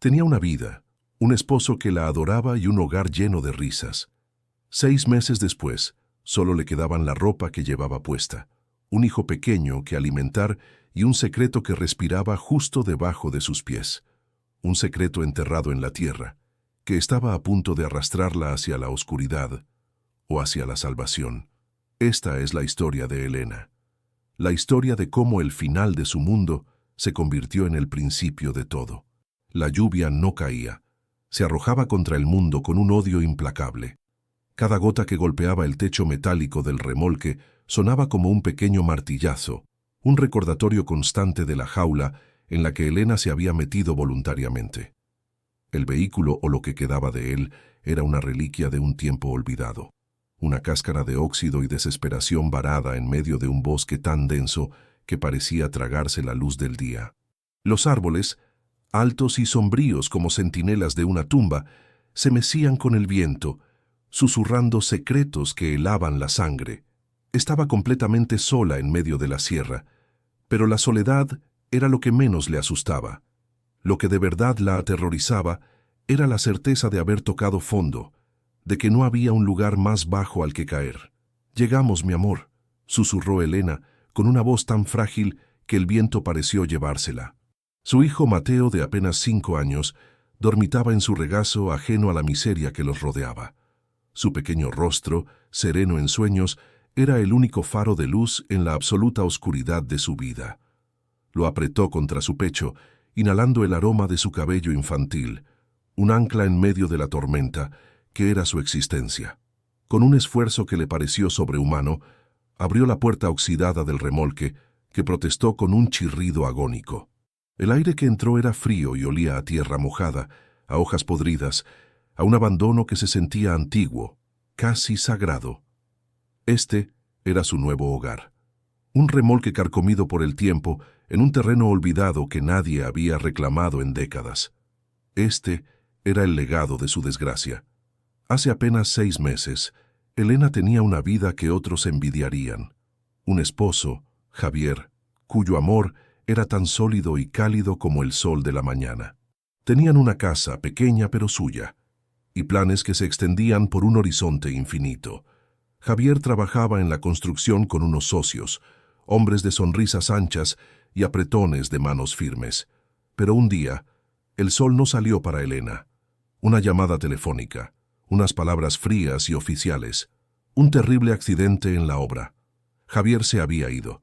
Tenía una vida, un esposo que la adoraba y un hogar lleno de risas. 6 meses después, solo le quedaban la ropa que llevaba puesta, un hijo pequeño que alimentar y un secreto que respiraba justo debajo de sus pies. Un secreto enterrado en la tierra, que estaba a punto de arrastrarla hacia la oscuridad o hacia la salvación. Esta es la historia de Elena. La historia de cómo el final de su mundo se convirtió en el principio de todo. La lluvia no caía. Se arrojaba contra el mundo con un odio implacable. Cada gota que golpeaba el techo metálico del remolque sonaba como un pequeño martillazo, un recordatorio constante de la jaula en la que Elena se había metido voluntariamente. El vehículo o lo que quedaba de él era una reliquia de un tiempo olvidado, una cáscara de óxido y desesperación varada en medio de un bosque tan denso que parecía tragarse la luz del día. Los árboles, altos y sombríos como centinelas de una tumba, se mecían con el viento, susurrando secretos que helaban la sangre. Estaba completamente sola en medio de la sierra, pero la soledad era lo que menos le asustaba. Lo que de verdad la aterrorizaba era la certeza de haber tocado fondo, de que no había un lugar más bajo al que caer. «Llegamos, mi amor», susurró Elena, con una voz tan frágil que el viento pareció llevársela. Su hijo Mateo, de apenas 5 años, dormitaba en su regazo ajeno a la miseria que los rodeaba. Su pequeño rostro, sereno en sueños, era el único faro de luz en la absoluta oscuridad de su vida. Lo apretó contra su pecho, inhalando el aroma de su cabello infantil, un ancla en medio de la tormenta, que era su existencia. Con un esfuerzo que le pareció sobrehumano, abrió la puerta oxidada del remolque, que protestó con un chirrido agónico. El aire que entró era frío y olía a tierra mojada, a hojas podridas, a un abandono que se sentía antiguo, casi sagrado. Este era su nuevo hogar. Un remolque carcomido por el tiempo, en un terreno olvidado que nadie había reclamado en décadas. Este era el legado de su desgracia. Hace apenas 6 meses, Elena tenía una vida que otros envidiarían. Un esposo, Javier, cuyo amor era tan sólido y cálido como el sol de la mañana. Tenían una casa pequeña pero suya, y planes que se extendían por un horizonte infinito. Javier trabajaba en la construcción con unos socios, hombres de sonrisas anchas y apretones de manos firmes. Pero un día, el sol no salió para Elena. Una llamada telefónica, unas palabras frías y oficiales, un terrible accidente en la obra. Javier se había ido.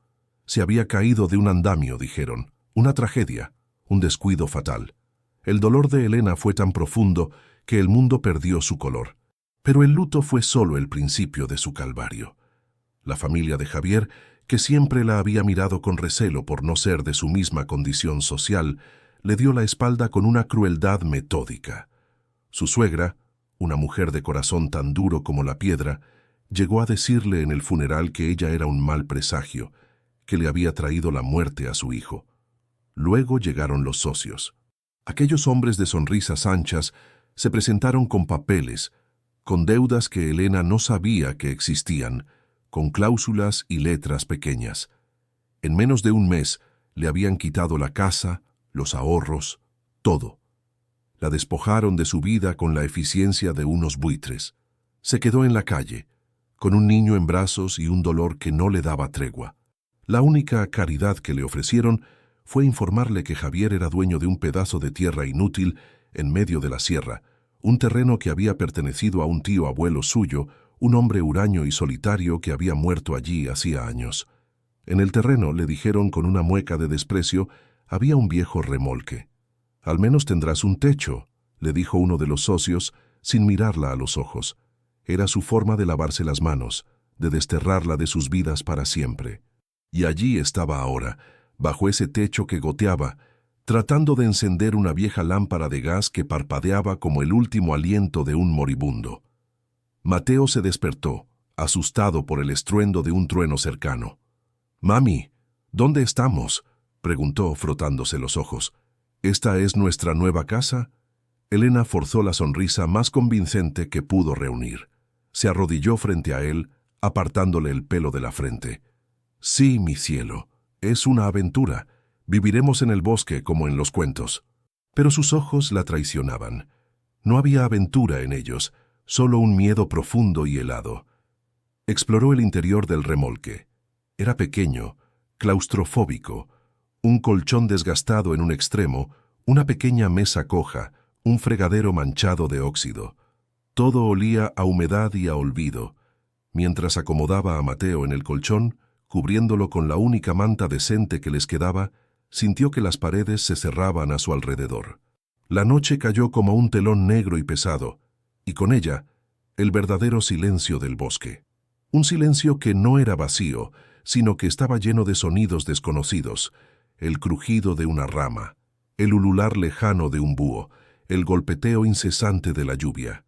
Se había caído de un andamio, dijeron. Una tragedia, un descuido fatal. El dolor de Elena fue tan profundo que el mundo perdió su color. Pero el luto fue solo el principio de su calvario. La familia de Javier, que siempre la había mirado con recelo por no ser de su misma condición social, le dio la espalda con una crueldad metódica. Su suegra, una mujer de corazón tan duro como la piedra, llegó a decirle en el funeral que ella era un mal presagio, que le había traído la muerte a su hijo. Luego llegaron los socios. Aquellos hombres de sonrisas anchas se presentaron con papeles, con deudas que Elena no sabía que existían, con cláusulas y letras pequeñas. En menos de un mes le habían quitado la casa, los ahorros, todo. La despojaron de su vida con la eficiencia de unos buitres. Se quedó en la calle, con un niño en brazos y un dolor que no le daba tregua. La única caridad que le ofrecieron fue informarle que Javier era dueño de un pedazo de tierra inútil en medio de la sierra, un terreno que había pertenecido a un tío abuelo suyo, un hombre huraño y solitario que había muerto allí hacía años. En el terreno, le dijeron con una mueca de desprecio, había un viejo remolque. «Al menos tendrás un techo», le dijo uno de los socios, sin mirarla a los ojos. Era su forma de lavarse las manos, de desterrarla de sus vidas para siempre. Y allí estaba ahora, bajo ese techo que goteaba, tratando de encender una vieja lámpara de gas que parpadeaba como el último aliento de un moribundo. Mateo se despertó, asustado por el estruendo de un trueno cercano. «Mami, ¿dónde estamos?», preguntó, frotándose los ojos. «¿Esta es nuestra nueva casa?». Elena forzó la sonrisa más convincente que pudo reunir. Se arrodilló frente a él, apartándole el pelo de la frente. «Sí, mi cielo, es una aventura. Viviremos en el bosque como en los cuentos». Pero sus ojos la traicionaban. No había aventura en ellos, solo un miedo profundo y helado. Exploró el interior del remolque. Era pequeño, claustrofóbico, un colchón desgastado en un extremo, una pequeña mesa coja, un fregadero manchado de óxido. Todo olía a humedad y a olvido. Mientras acomodaba a Mateo en el colchón, cubriéndolo con la única manta decente que les quedaba, sintió que las paredes se cerraban a su alrededor. La noche cayó como un telón negro y pesado, y con ella, el verdadero silencio del bosque. Un silencio que no era vacío, sino que estaba lleno de sonidos desconocidos, el crujido de una rama, el ulular lejano de un búho, el golpeteo incesante de la lluvia.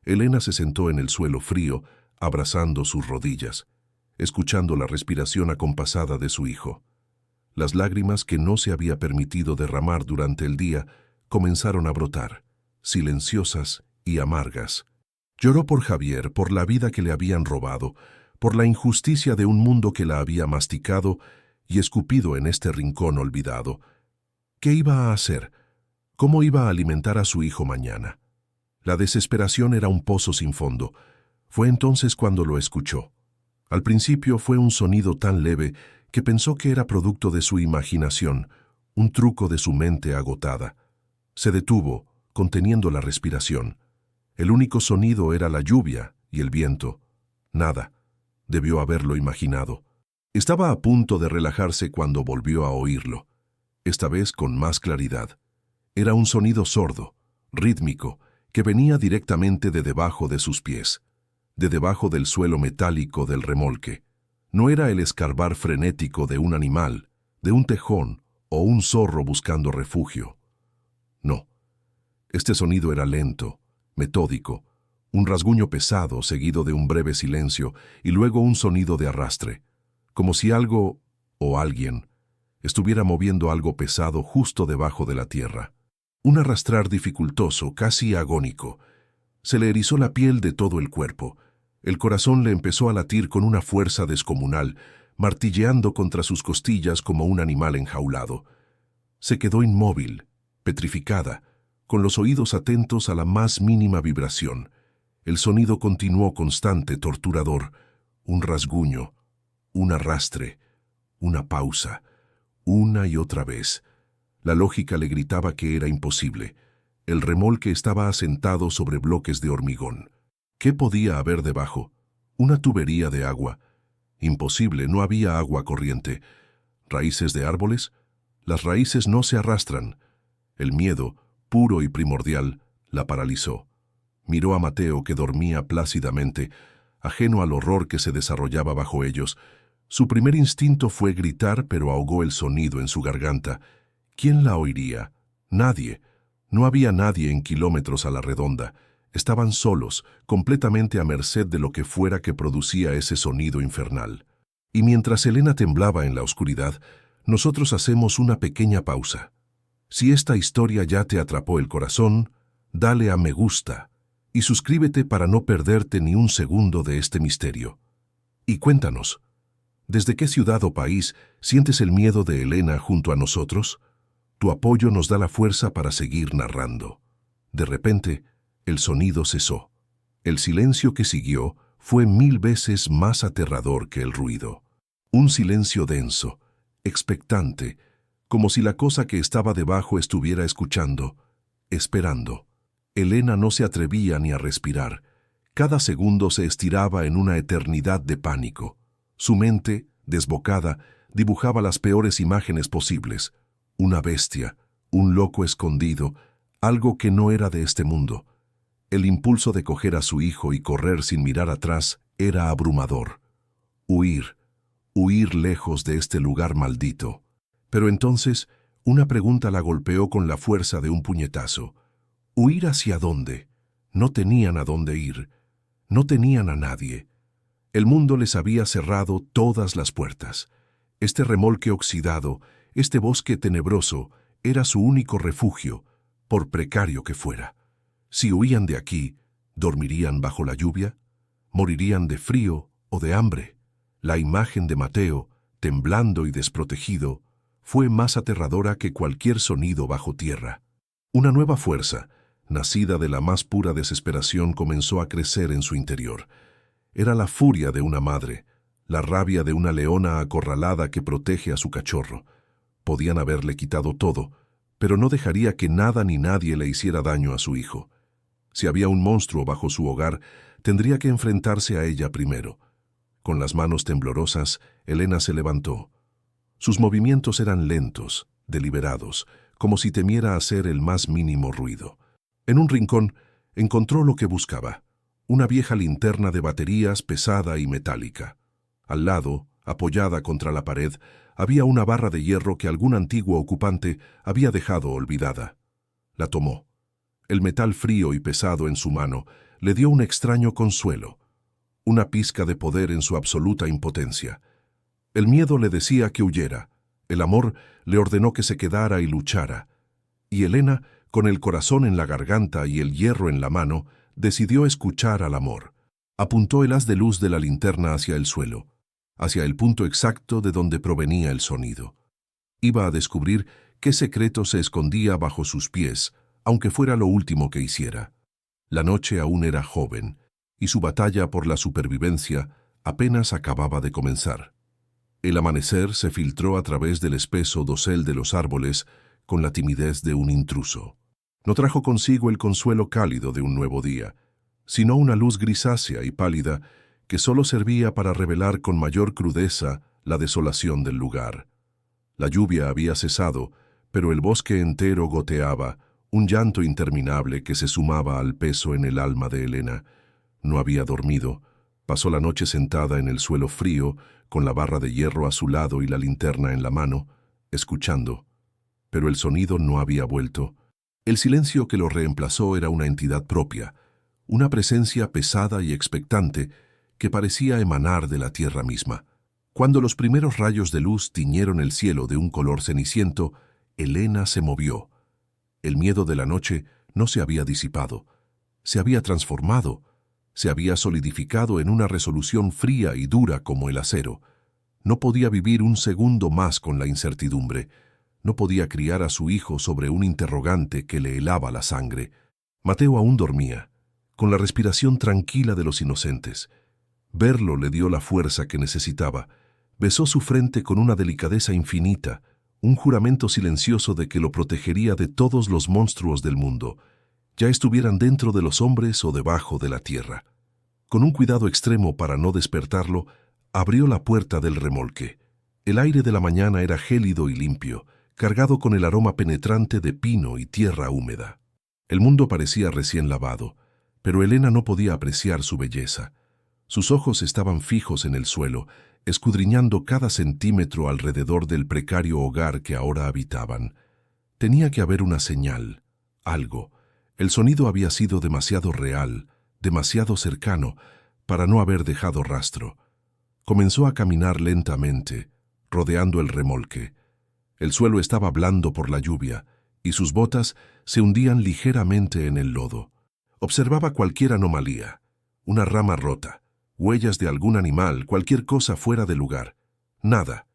Elena se sentó en el suelo frío, abrazando sus rodillas, escuchando la respiración acompasada de su hijo. Las lágrimas que no se había permitido derramar durante el día comenzaron a brotar, silenciosas y amargas. Lloró por Javier, por la vida que le habían robado, por la injusticia de un mundo que la había masticado y escupido en este rincón olvidado. ¿Qué iba a hacer? ¿Cómo iba a alimentar a su hijo mañana? La desesperación era un pozo sin fondo. Fue entonces cuando lo escuchó. Al principio fue un sonido tan leve que pensó que era producto de su imaginación, un truco de su mente agotada. Se detuvo, conteniendo la respiración. El único sonido era la lluvia y el viento. Nada. Debió haberlo imaginado. Estaba a punto de relajarse cuando volvió a oírlo, esta vez con más claridad. Era un sonido sordo, rítmico, que venía directamente de debajo de sus pies, de debajo del suelo metálico del remolque. No era el escarbar frenético de un animal, de un tejón o un zorro buscando refugio. No. Este sonido era lento, metódico, un rasguño pesado seguido de un breve silencio y luego un sonido de arrastre, como si algo o alguien estuviera moviendo algo pesado justo debajo de la tierra. Un arrastrar dificultoso, casi agónico. Se le erizó la piel de todo el cuerpo. El corazón le empezó a latir con una fuerza descomunal, martilleando contra sus costillas como un animal enjaulado. Se quedó inmóvil, petrificada, con los oídos atentos a la más mínima vibración. El sonido continuó constante, torturador. Un rasguño, un arrastre, una pausa, una y otra vez. La lógica le gritaba que era imposible. El remolque estaba asentado sobre bloques de hormigón. ¿Qué podía haber debajo? Una tubería de agua. Imposible, no había agua corriente. ¿Raíces de árboles? Las raíces no se arrastran. El miedo, puro y primordial, la paralizó. Miró a Mateo, que dormía plácidamente, ajeno al horror que se desarrollaba bajo ellos. Su primer instinto fue gritar, pero ahogó el sonido en su garganta. ¿Quién la oiría? Nadie. No había nadie en kilómetros a la redonda. Estaban solos, completamente a merced de lo que fuera que producía ese sonido infernal. Y mientras Elena temblaba en la oscuridad, nosotros hacemos una pequeña pausa. Si esta historia ya te atrapó el corazón, dale a me gusta y suscríbete para no perderte ni un segundo de este misterio. Y cuéntanos, ¿desde qué ciudad o país sientes el miedo de Elena junto a nosotros? Tu apoyo nos da la fuerza para seguir narrando. De repente, el sonido cesó. El silencio que siguió fue 1000 veces más aterrador que el ruido. Un silencio denso, expectante, como si la cosa que estaba debajo estuviera escuchando, esperando. Elena no se atrevía ni a respirar. Cada segundo se estiraba en una eternidad de pánico. Su mente, desbocada, dibujaba las peores imágenes posibles. Una bestia, un loco escondido, algo que no era de este mundo. El impulso de coger a su hijo y correr sin mirar atrás era abrumador. Huir, huir lejos de este lugar maldito. Pero entonces, una pregunta la golpeó con la fuerza de un puñetazo. ¿Huir hacia dónde? No tenían a dónde ir. No tenían a nadie. El mundo les había cerrado todas las puertas. Este remolque oxidado, este bosque tenebroso, era su único refugio, por precario que fuera. Si huían de aquí, ¿dormirían bajo la lluvia? ¿Morirían de frío o de hambre? La imagen de Mateo, temblando y desprotegido, fue más aterradora que cualquier sonido bajo tierra. Una nueva fuerza, nacida de la más pura desesperación, comenzó a crecer en su interior. Era la furia de una madre, la rabia de una leona acorralada que protege a su cachorro. Podían haberle quitado todo, pero no dejaría que nada ni nadie le hiciera daño a su hijo. Si había un monstruo bajo su hogar, tendría que enfrentarse a ella primero. Con las manos temblorosas, Elena se levantó. Sus movimientos eran lentos, deliberados, como si temiera hacer el más mínimo ruido. En un rincón, encontró lo que buscaba: una vieja linterna de baterías pesada y metálica. Al lado, apoyada contra la pared, había una barra de hierro que algún antiguo ocupante había dejado olvidada. La tomó. El metal frío y pesado en su mano le dio un extraño consuelo, una pizca de poder en su absoluta impotencia. El miedo le decía que huyera, el amor le ordenó que se quedara y luchara, y Elena, con el corazón en la garganta y el hierro en la mano, decidió escuchar al amor. Apuntó el haz de luz de la linterna hacia el suelo, hacia el punto exacto de donde provenía el sonido. Iba a descubrir qué secreto se escondía bajo sus pies, aunque fuera lo último que hiciera. La noche aún era joven, y su batalla por la supervivencia apenas acababa de comenzar. El amanecer se filtró a través del espeso dosel de los árboles con la timidez de un intruso. No trajo consigo el consuelo cálido de un nuevo día, sino una luz grisácea y pálida que solo servía para revelar con mayor crudeza la desolación del lugar. La lluvia había cesado, pero el bosque entero goteaba, un llanto interminable que se sumaba al peso en el alma de Elena. No había dormido. Pasó la noche sentada en el suelo frío, con la barra de hierro a su lado y la linterna en la mano, escuchando. Pero el sonido no había vuelto. El silencio que lo reemplazó era una entidad propia, una presencia pesada y expectante que parecía emanar de la tierra misma. Cuando los primeros rayos de luz tiñeron el cielo de un color ceniciento, Elena se movió. El miedo de la noche no se había disipado, se había transformado, se había solidificado en una resolución fría y dura como el acero. No podía vivir un segundo más con la incertidumbre. No podía criar a su hijo sobre un interrogante que le helaba la sangre. Mateo aún dormía, con la respiración tranquila de los inocentes. Verlo le dio la fuerza que necesitaba. Besó su frente con una delicadeza infinita, un juramento silencioso de que lo protegería de todos los monstruos del mundo, ya estuvieran dentro de los hombres o debajo de la tierra. Con un cuidado extremo para no despertarlo, abrió la puerta del remolque. El aire de la mañana era gélido y limpio, cargado con el aroma penetrante de pino y tierra húmeda. El mundo parecía recién lavado, pero Elena no podía apreciar su belleza. Sus ojos estaban fijos en el suelo, escudriñando cada centímetro alrededor del precario hogar que ahora habitaban. Tenía que haber una señal, algo. El sonido había sido demasiado real, demasiado cercano, para no haber dejado rastro. Comenzó a caminar lentamente, rodeando el remolque. El suelo estaba blando por la lluvia, y sus botas se hundían ligeramente en el lodo. Observaba cualquier anomalía, una rama rota, huellas de algún animal, cualquier cosa fuera de lugar. Nada.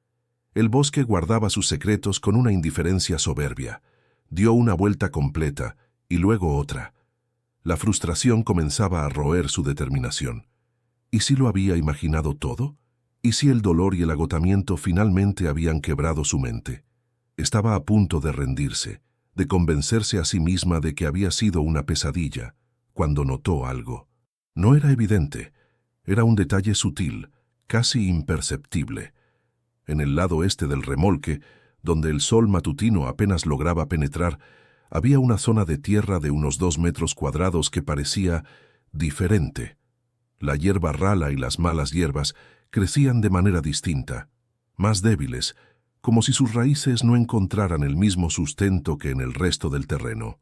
El bosque guardaba sus secretos con una indiferencia soberbia. Dio una vuelta completa, y luego otra. La frustración comenzaba a roer su determinación. ¿Y si lo había imaginado todo? ¿Y si el dolor y el agotamiento finalmente habían quebrado su mente? Estaba a punto de rendirse, de convencerse a sí misma de que había sido una pesadilla, cuando notó algo. No era evidente. Era un detalle sutil, casi imperceptible. En el lado este del remolque, donde el sol matutino apenas lograba penetrar, había una zona de tierra de unos 2 metros cuadrados que parecía diferente. La hierba rala y las malas hierbas crecían de manera distinta, más débiles, como si sus raíces no encontraran el mismo sustento que en el resto del terreno.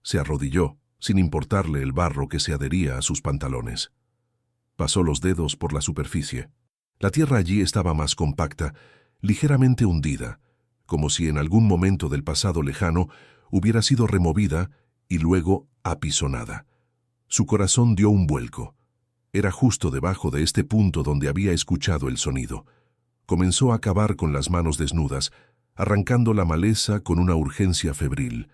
Se arrodilló, sin importarle el barro que se adhería a sus pantalones. Pasó los dedos por la superficie. La tierra allí estaba más compacta, ligeramente hundida, como si en algún momento del pasado lejano hubiera sido removida y luego apisonada. Su corazón dio un vuelco. Era justo debajo de este punto donde había escuchado el sonido. Comenzó a cavar con las manos desnudas, arrancando la maleza con una urgencia febril.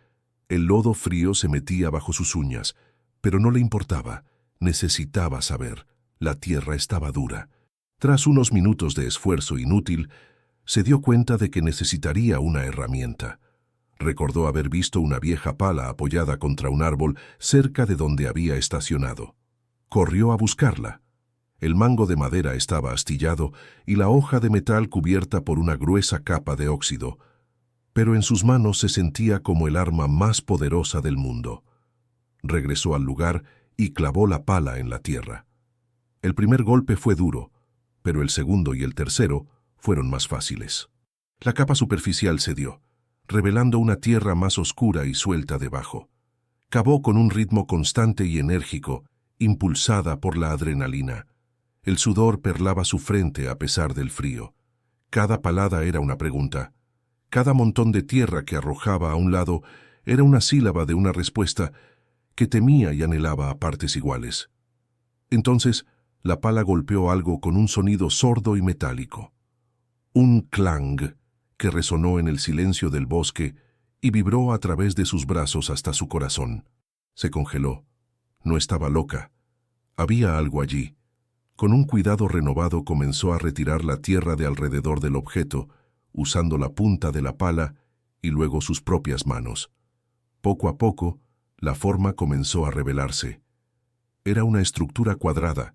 El lodo frío se metía bajo sus uñas, pero no le importaba. Necesitaba saber. La tierra estaba dura. Tras unos minutos de esfuerzo inútil, se dio cuenta de que necesitaría una herramienta. Recordó haber visto una vieja pala apoyada contra un árbol cerca de donde había estacionado. Corrió a buscarla. El mango de madera estaba astillado y la hoja de metal cubierta por una gruesa capa de óxido, pero en sus manos se sentía como el arma más poderosa del mundo. Regresó al lugar y clavó la pala en la tierra. El primer golpe fue duro, pero el segundo y el tercero fueron más fáciles. La capa superficial cedió, revelando una tierra más oscura y suelta debajo. Cavó con un ritmo constante y enérgico, impulsada por la adrenalina. El sudor perlaba su frente a pesar del frío. Cada palada era una pregunta. Cada montón de tierra que arrojaba a un lado era una sílaba de una respuesta que temía y anhelaba a partes iguales. Entonces, la pala golpeó algo con un sonido sordo y metálico. Un clang que resonó en el silencio del bosque y vibró a través de sus brazos hasta su corazón. Se congeló. No estaba loca. Había algo allí. Con un cuidado renovado comenzó a retirar la tierra de alrededor del objeto, usando la punta de la pala y luego sus propias manos. Poco a poco, la forma comenzó a revelarse. Era una estructura cuadrada,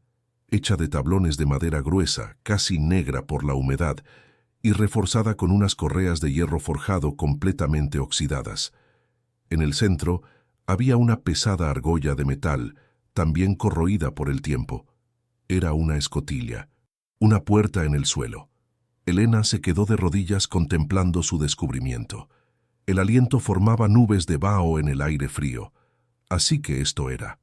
hecha de tablones de madera gruesa, casi negra por la humedad, y reforzada con unas correas de hierro forjado completamente oxidadas. En el centro había una pesada argolla de metal, también corroída por el tiempo. Era una escotilla, una puerta en el suelo. Elena se quedó de rodillas contemplando su descubrimiento. El aliento formaba nubes de vaho en el aire frío. Así que esto era.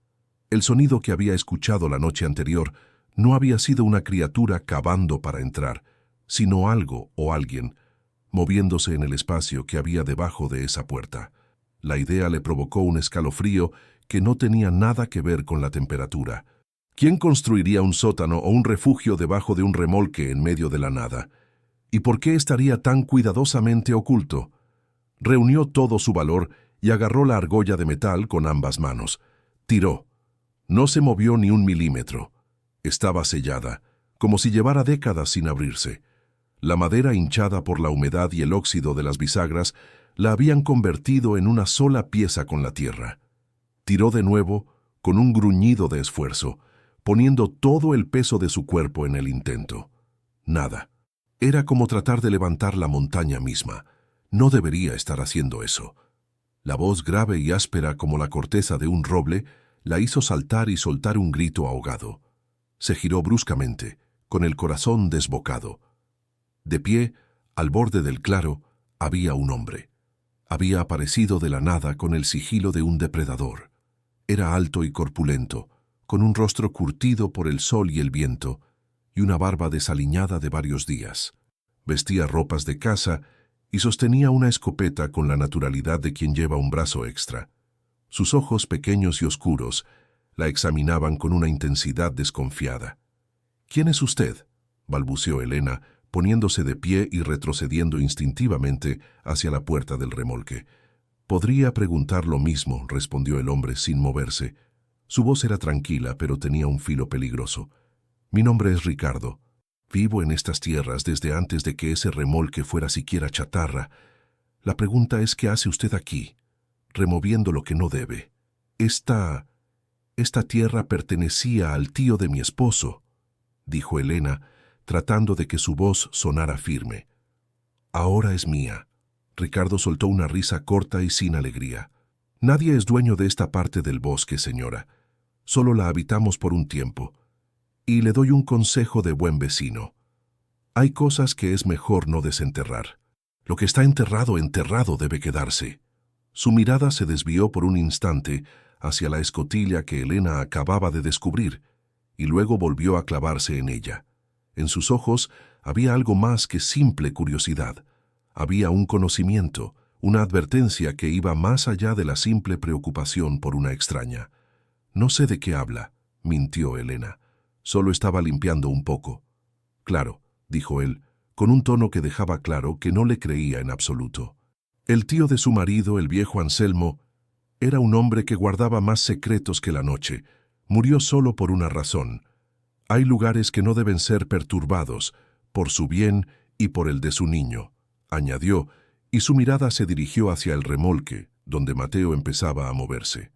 El sonido que había escuchado la noche anterior no había sido una criatura cavando para entrar, sino algo o alguien, moviéndose en el espacio que había debajo de esa puerta. La idea le provocó un escalofrío que no tenía nada que ver con la temperatura. ¿Quién construiría un sótano o un refugio debajo de un remolque en medio de la nada? ¿Y por qué estaría tan cuidadosamente oculto? Reunió todo su valor y agarró la argolla de metal con ambas manos. Tiró. No se movió ni un milímetro. Estaba sellada, como si llevara décadas sin abrirse. La madera hinchada por la humedad y el óxido de las bisagras la habían convertido en una sola pieza con la tierra. Tiró de nuevo, con un gruñido de esfuerzo, poniendo todo el peso de su cuerpo en el intento. Nada. Era como tratar de levantar la montaña misma. No debería estar haciendo eso. La voz grave y áspera como la corteza de un roble la hizo saltar y soltar un grito ahogado. Se giró bruscamente, con el corazón desbocado. De pie, al borde del claro, había un hombre. Había aparecido de la nada con el sigilo de un depredador. Era alto y corpulento, con un rostro curtido por el sol y el viento, y una barba desaliñada de varios días. Vestía ropas de caza y sostenía una escopeta con la naturalidad de quien lleva un brazo extra. Sus ojos pequeños y oscuros la examinaban con una intensidad desconfiada. «¿Quién es usted?», balbuceó Elena, poniéndose de pie y retrocediendo instintivamente hacia la puerta del remolque. «Podría preguntar lo mismo», respondió el hombre sin moverse. Su voz era tranquila, pero tenía un filo peligroso. «Mi nombre es Ricardo. Vivo en estas tierras desde antes de que ese remolque fuera siquiera chatarra. La pregunta es, ¿qué hace usted aquí, removiendo lo que no debe? Esta tierra pertenecía al tío de mi esposo», dijo Elena, tratando de que su voz sonara firme. «Ahora es mía». Ricardo soltó una risa corta y sin alegría. «Nadie es dueño de esta parte del bosque, señora. Solo la habitamos por un tiempo. Y le doy un consejo de buen vecino. Hay cosas que es mejor no desenterrar. Lo que está enterrado, enterrado debe quedarse». Su mirada se desvió por un instante hacia la escotilla que Elena acababa de descubrir, y luego volvió a clavarse en ella. En sus ojos había algo más que simple curiosidad. Había un conocimiento, una advertencia que iba más allá de la simple preocupación por una extraña. «No sé de qué habla», mintió Elena. «Solo estaba limpiando un poco». «Claro», dijo él, con un tono que dejaba claro que no le creía en absoluto. «El tío de su marido, el viejo Anselmo, Era un hombre que guardaba más secretos que la noche. Murió solo por una razón. Hay lugares que no deben ser perturbados, por su bien y por el de su niño, añadió, y su mirada se dirigió hacia el remolque, donde Mateo empezaba a moverse.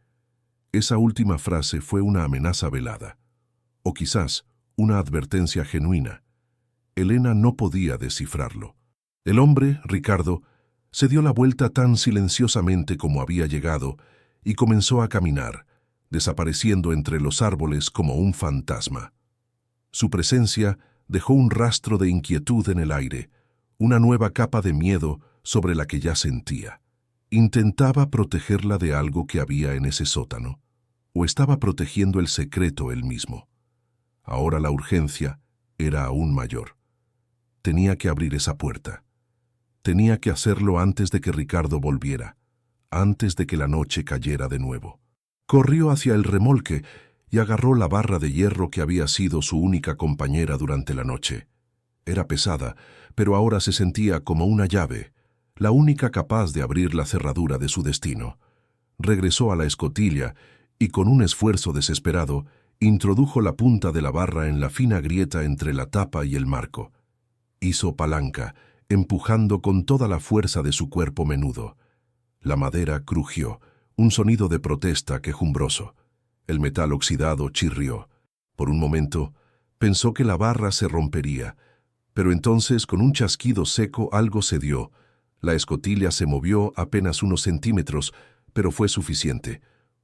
Esa última frase fue una amenaza velada, o quizás una advertencia genuina. Elena no podía descifrarlo. El hombre, Ricardo, se dio la vuelta tan silenciosamente como había llegado y comenzó a caminar, desapareciendo entre los árboles como un fantasma. Su presencia dejó un rastro de inquietud en el aire, una nueva capa de miedo sobre la que ya sentía. ¿Intentaba protegerla de algo que había en ese sótano? ¿O estaba protegiendo el secreto él mismo? Ahora la urgencia era aún mayor. Tenía que abrir esa puerta. Tenía que hacerlo antes de que Ricardo volviera, antes de que la noche cayera de nuevo. Corrió hacia el remolque y agarró la barra de hierro que había sido su única compañera durante la noche. Era pesada, pero ahora se sentía como una llave, la única capaz de abrir la cerradura de su destino. Regresó a la escotilla y, con un esfuerzo desesperado, introdujo la punta de la barra en la fina grieta entre la tapa y el marco. Hizo palanca, empujando con toda la fuerza de su cuerpo menudo. La madera crujió, un sonido de protesta quejumbroso. El metal oxidado chirrió. Por un momento, pensó que la barra se rompería, pero entonces, con un chasquido seco, algo cedió. La escotilla se movió apenas unos centímetros, pero fue suficiente.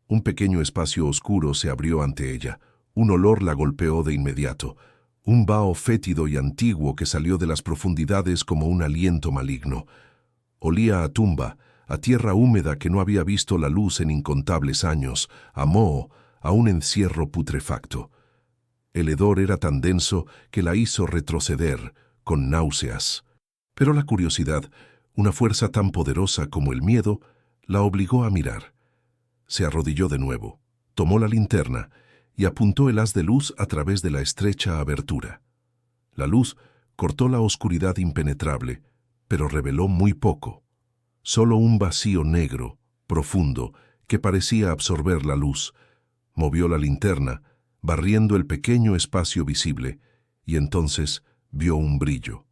Un pequeño espacio oscuro se abrió ante ella. Un olor la golpeó de inmediato. Un vaho fétido y antiguo que salió de las profundidades como un aliento maligno. Olía a tumba, a tierra húmeda que no había visto la luz en incontables años, a moho, a un encierro putrefacto. El hedor era tan denso que la hizo retroceder, con náuseas. Pero la curiosidad, una fuerza tan poderosa como el miedo, la obligó a mirar. Se arrodilló de nuevo, tomó la linterna y apuntó el haz de luz a través de la estrecha abertura. La luz cortó la oscuridad impenetrable, pero reveló muy poco. Solo un vacío negro, profundo, que parecía absorber la luz. Movió la linterna, barriendo el pequeño espacio visible, y entonces vio un brillo,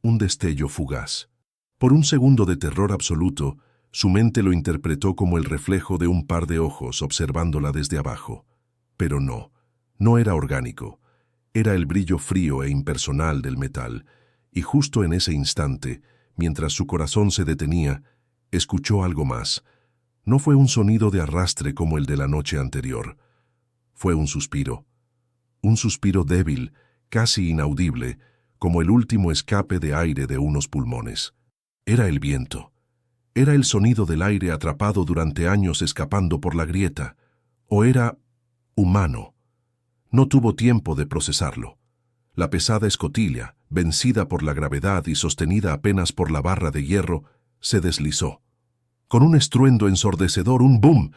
un destello fugaz. Por un segundo de terror absoluto, su mente lo interpretó como el reflejo de un par de ojos observándola desde abajo. Pero no era orgánico. Era el brillo frío e impersonal del metal, y justo en ese instante, mientras su corazón se detenía, escuchó algo más. No fue un sonido de arrastre como el de la noche anterior. Fue un suspiro débil, casi inaudible, como el último escape de aire de unos pulmones. Era el viento. Era el sonido del aire atrapado durante años escapando por la grieta. ¿O era humano? No tuvo tiempo de procesarlo. La pesada escotilla, vencida por la gravedad y sostenida apenas por la barra de hierro, se deslizó. Con un estruendo ensordecedor, un boom,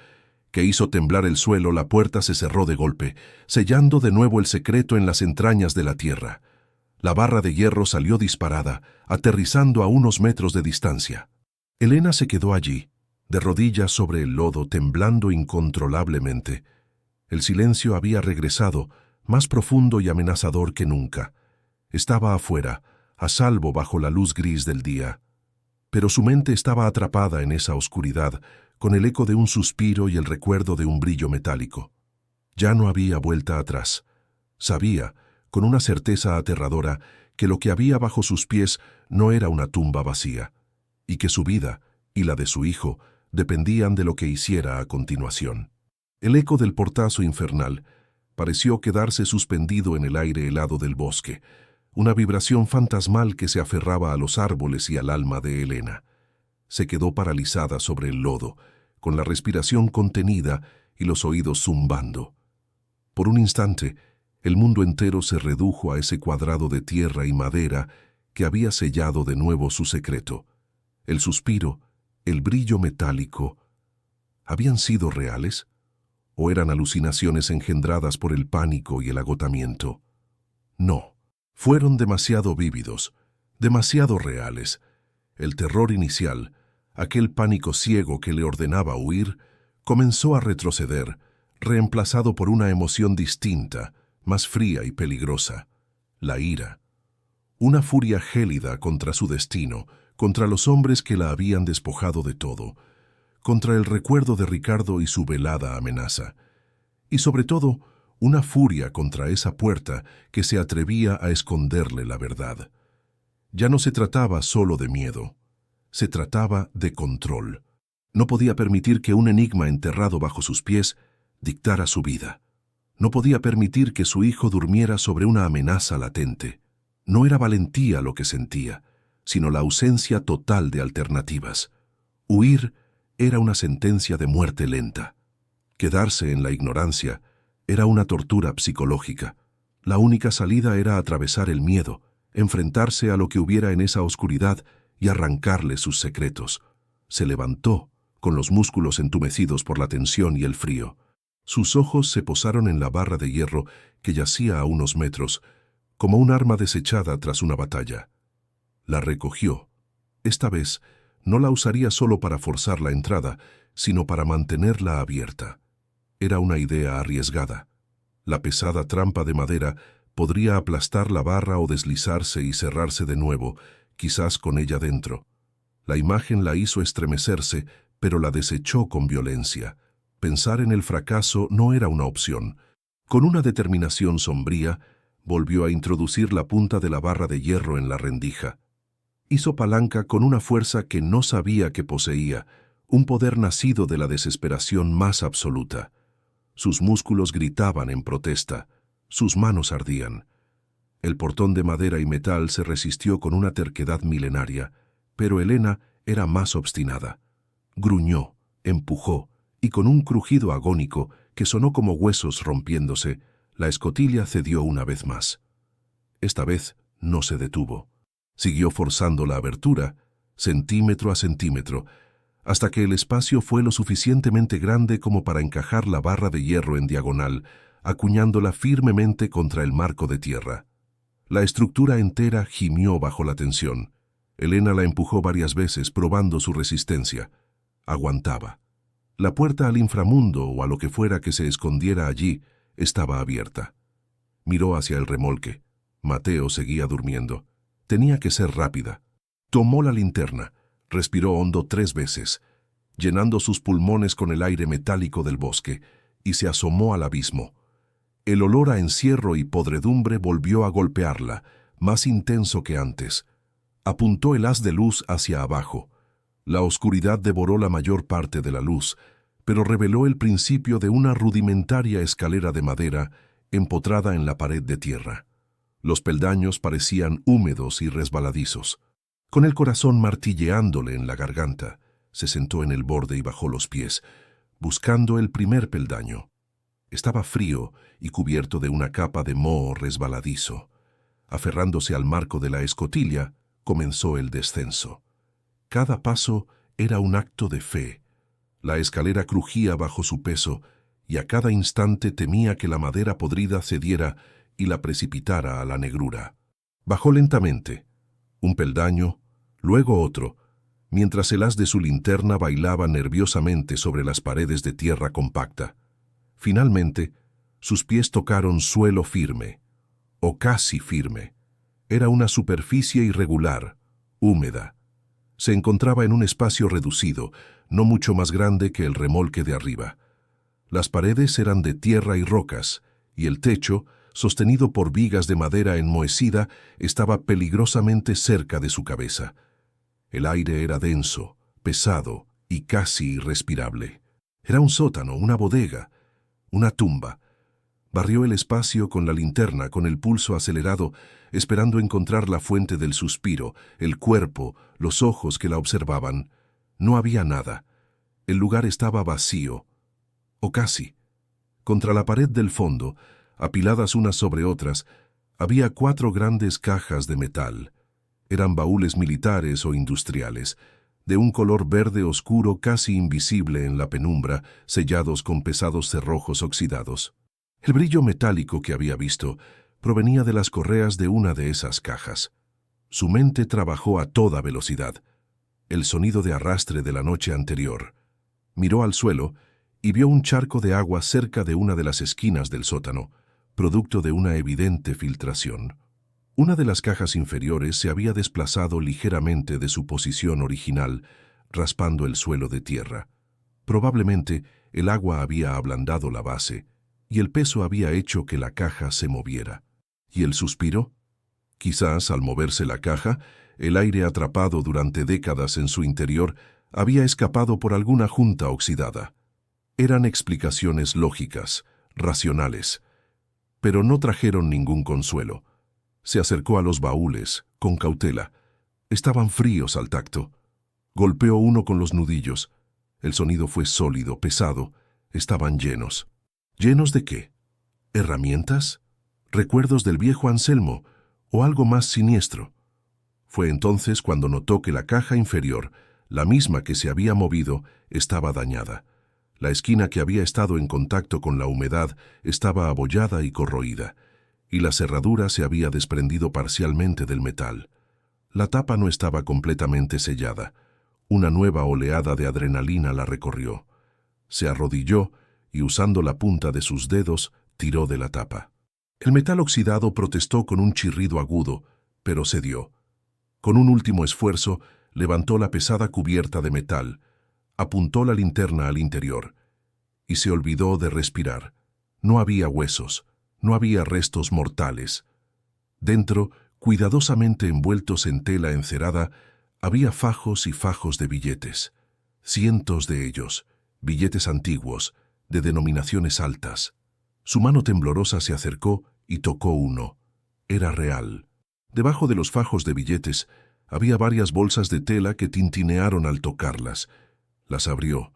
que hizo temblar el suelo, la puerta se cerró de golpe, sellando de nuevo el secreto en las entrañas de la tierra. La barra de hierro salió disparada, aterrizando a unos metros de distancia. Elena se quedó allí, de rodillas sobre el lodo, temblando incontrolablemente. El silencio había regresado, más profundo y amenazador que nunca. Estaba afuera, a salvo bajo la luz gris del día. Pero su mente estaba atrapada en esa oscuridad, con el eco de un suspiro y el recuerdo de un brillo metálico. Ya no había vuelta atrás. Sabía, con una certeza aterradora, que lo que había bajo sus pies no era una tumba vacía, y que su vida y la de su hijo dependían de lo que hiciera a continuación. El eco del portazo infernal pareció quedarse suspendido en el aire helado del bosque, una vibración fantasmal que se aferraba a los árboles y al alma de Elena. Se quedó paralizada sobre el lodo, con la respiración contenida y los oídos zumbando. Por un instante, el mundo entero se redujo a ese cuadrado de tierra y madera que había sellado de nuevo su secreto. El suspiro, el brillo metálico, ¿habían sido reales? ¿O eran alucinaciones engendradas por el pánico y el agotamiento? No, fueron demasiado vívidos, demasiado reales. El terror inicial, aquel pánico ciego que le ordenaba huir, comenzó a retroceder, reemplazado por una emoción distinta, más fría y peligrosa: la ira. Una furia gélida contra su destino, contra los hombres que la habían despojado de todo, contra el recuerdo de Ricardo y su velada amenaza. Y sobre todo, una furia contra esa puerta que se atrevía a esconderle la verdad. Ya no se trataba solo de miedo, se trataba de control. No podía permitir que un enigma enterrado bajo sus pies dictara su vida. No podía permitir que su hijo durmiera sobre una amenaza latente. No era valentía lo que sentía, sino la ausencia total de alternativas. Huir era una sentencia de muerte lenta. Quedarse en la ignorancia era una tortura psicológica. La única salida era atravesar el miedo, enfrentarse a lo que hubiera en esa oscuridad y arrancarle sus secretos. Se levantó, con los músculos entumecidos por la tensión y el frío. Sus ojos se posaron en la barra de hierro que yacía a unos metros, como un arma desechada tras una batalla. La recogió. Esta vez no la usaría solo para forzar la entrada, sino para mantenerla abierta. Era una idea arriesgada. La pesada trampa de madera podría aplastar la barra o deslizarse y cerrarse de nuevo, quizás con ella dentro. La imagen la hizo estremecerse, pero la desechó con violencia. Pensar en el fracaso no era una opción. Con una determinación sombría, volvió a introducir la punta de la barra de hierro en la rendija. Hizo palanca con una fuerza que no sabía que poseía, un poder nacido de la desesperación más absoluta. Sus músculos gritaban en protesta, sus manos ardían. El portón de madera y metal se resistió con una terquedad milenaria, pero Elena era más obstinada. Gruñó, empujó, y con un crujido agónico que sonó como huesos rompiéndose, la escotilla cedió una vez más. Esta vez no se detuvo. Siguió forzando la abertura, centímetro a centímetro, hasta que el espacio fue lo suficientemente grande como para encajar la barra de hierro en diagonal, acuñándola firmemente contra el marco de tierra. La estructura entera gimió bajo la tensión. Elena la empujó varias veces, probando su resistencia. Aguantaba. La puerta al inframundo o a lo que fuera que se escondiera allí estaba abierta. Miró hacia el remolque. Mateo seguía durmiendo. Tenía que ser rápida. Tomó la linterna, respiró hondo 3 veces, llenando sus pulmones con el aire metálico del bosque, y se asomó al abismo. El olor a encierro y podredumbre volvió a golpearla, más intenso que antes. Apuntó el haz de luz hacia abajo. La oscuridad devoró la mayor parte de la luz, pero reveló el principio de una rudimentaria escalera de madera empotrada en la pared de tierra. Los peldaños parecían húmedos y resbaladizos. Con el corazón martilleándole en la garganta, se sentó en el borde y bajó los pies, buscando el primer peldaño. Estaba frío y cubierto de una capa de moho resbaladizo. Aferrándose al marco de la escotilla, comenzó el descenso. Cada paso era un acto de fe. La escalera crujía bajo su peso y a cada instante temía que la madera podrida cediera y la precipitara a la negrura. Bajó lentamente, un peldaño, luego otro, mientras el haz de su linterna bailaba nerviosamente sobre las paredes de tierra compacta. Finalmente, sus pies tocaron suelo firme, o casi firme. Era una superficie irregular, húmeda. Se encontraba en un espacio reducido, no mucho más grande que el remolque de arriba. Las paredes eran de tierra y rocas, y el techo, sostenido por vigas de madera enmohecida, estaba peligrosamente cerca de su cabeza. El aire era denso, pesado y casi irrespirable. Era un sótano, una bodega, una tumba. Barrió el espacio con la linterna, con el pulso acelerado, esperando encontrar la fuente del suspiro, el cuerpo, los ojos que la observaban. No había nada. El lugar estaba vacío, o casi. Contra la pared del fondo, apiladas unas sobre otras, había 4 grandes cajas de metal. Eran baúles militares o industriales, de un color verde oscuro casi invisible en la penumbra, sellados con pesados cerrojos oxidados. El brillo metálico que había visto provenía de las correas de una de esas cajas. Su mente trabajó a toda velocidad. El sonido de arrastre de la noche anterior. Miró al suelo y vio un charco de agua cerca de una de las esquinas del sótano, producto de una evidente filtración. Una de las cajas inferiores se había desplazado ligeramente de su posición original, raspando el suelo de tierra. Probablemente el agua había ablandado la base, y el peso había hecho que la caja se moviera. ¿Y el suspiro? Quizás, al moverse la caja, el aire atrapado durante décadas en su interior había escapado por alguna junta oxidada. Eran explicaciones lógicas, racionales, pero no trajeron ningún consuelo. Se acercó a los baúles, con cautela. Estaban fríos al tacto. Golpeó uno con los nudillos. El sonido fue sólido, pesado. Estaban llenos. ¿Llenos de qué? ¿Herramientas? ¿Recuerdos del viejo Anselmo? ¿O algo más siniestro? Fue entonces cuando notó que la caja inferior, la misma que se había movido, estaba dañada. La esquina que había estado en contacto con la humedad estaba abollada y corroída, y la cerradura se había desprendido parcialmente del metal. La tapa no estaba completamente sellada. Una nueva oleada de adrenalina la recorrió. Se arrodilló y, usando la punta de sus dedos, tiró de la tapa. El metal oxidado protestó con un chirrido agudo, pero cedió. Con un último esfuerzo, levantó la pesada cubierta de metal, apuntó la linterna al interior y se olvidó de respirar. No había huesos, no había restos mortales. Dentro, cuidadosamente envueltos en tela encerada, había fajos y fajos de billetes. Cientos de ellos, billetes antiguos, de denominaciones altas. Su mano temblorosa se acercó y tocó uno. Era real. Debajo de los fajos de billetes había varias bolsas de tela que tintinearon al tocarlas. Las abrió.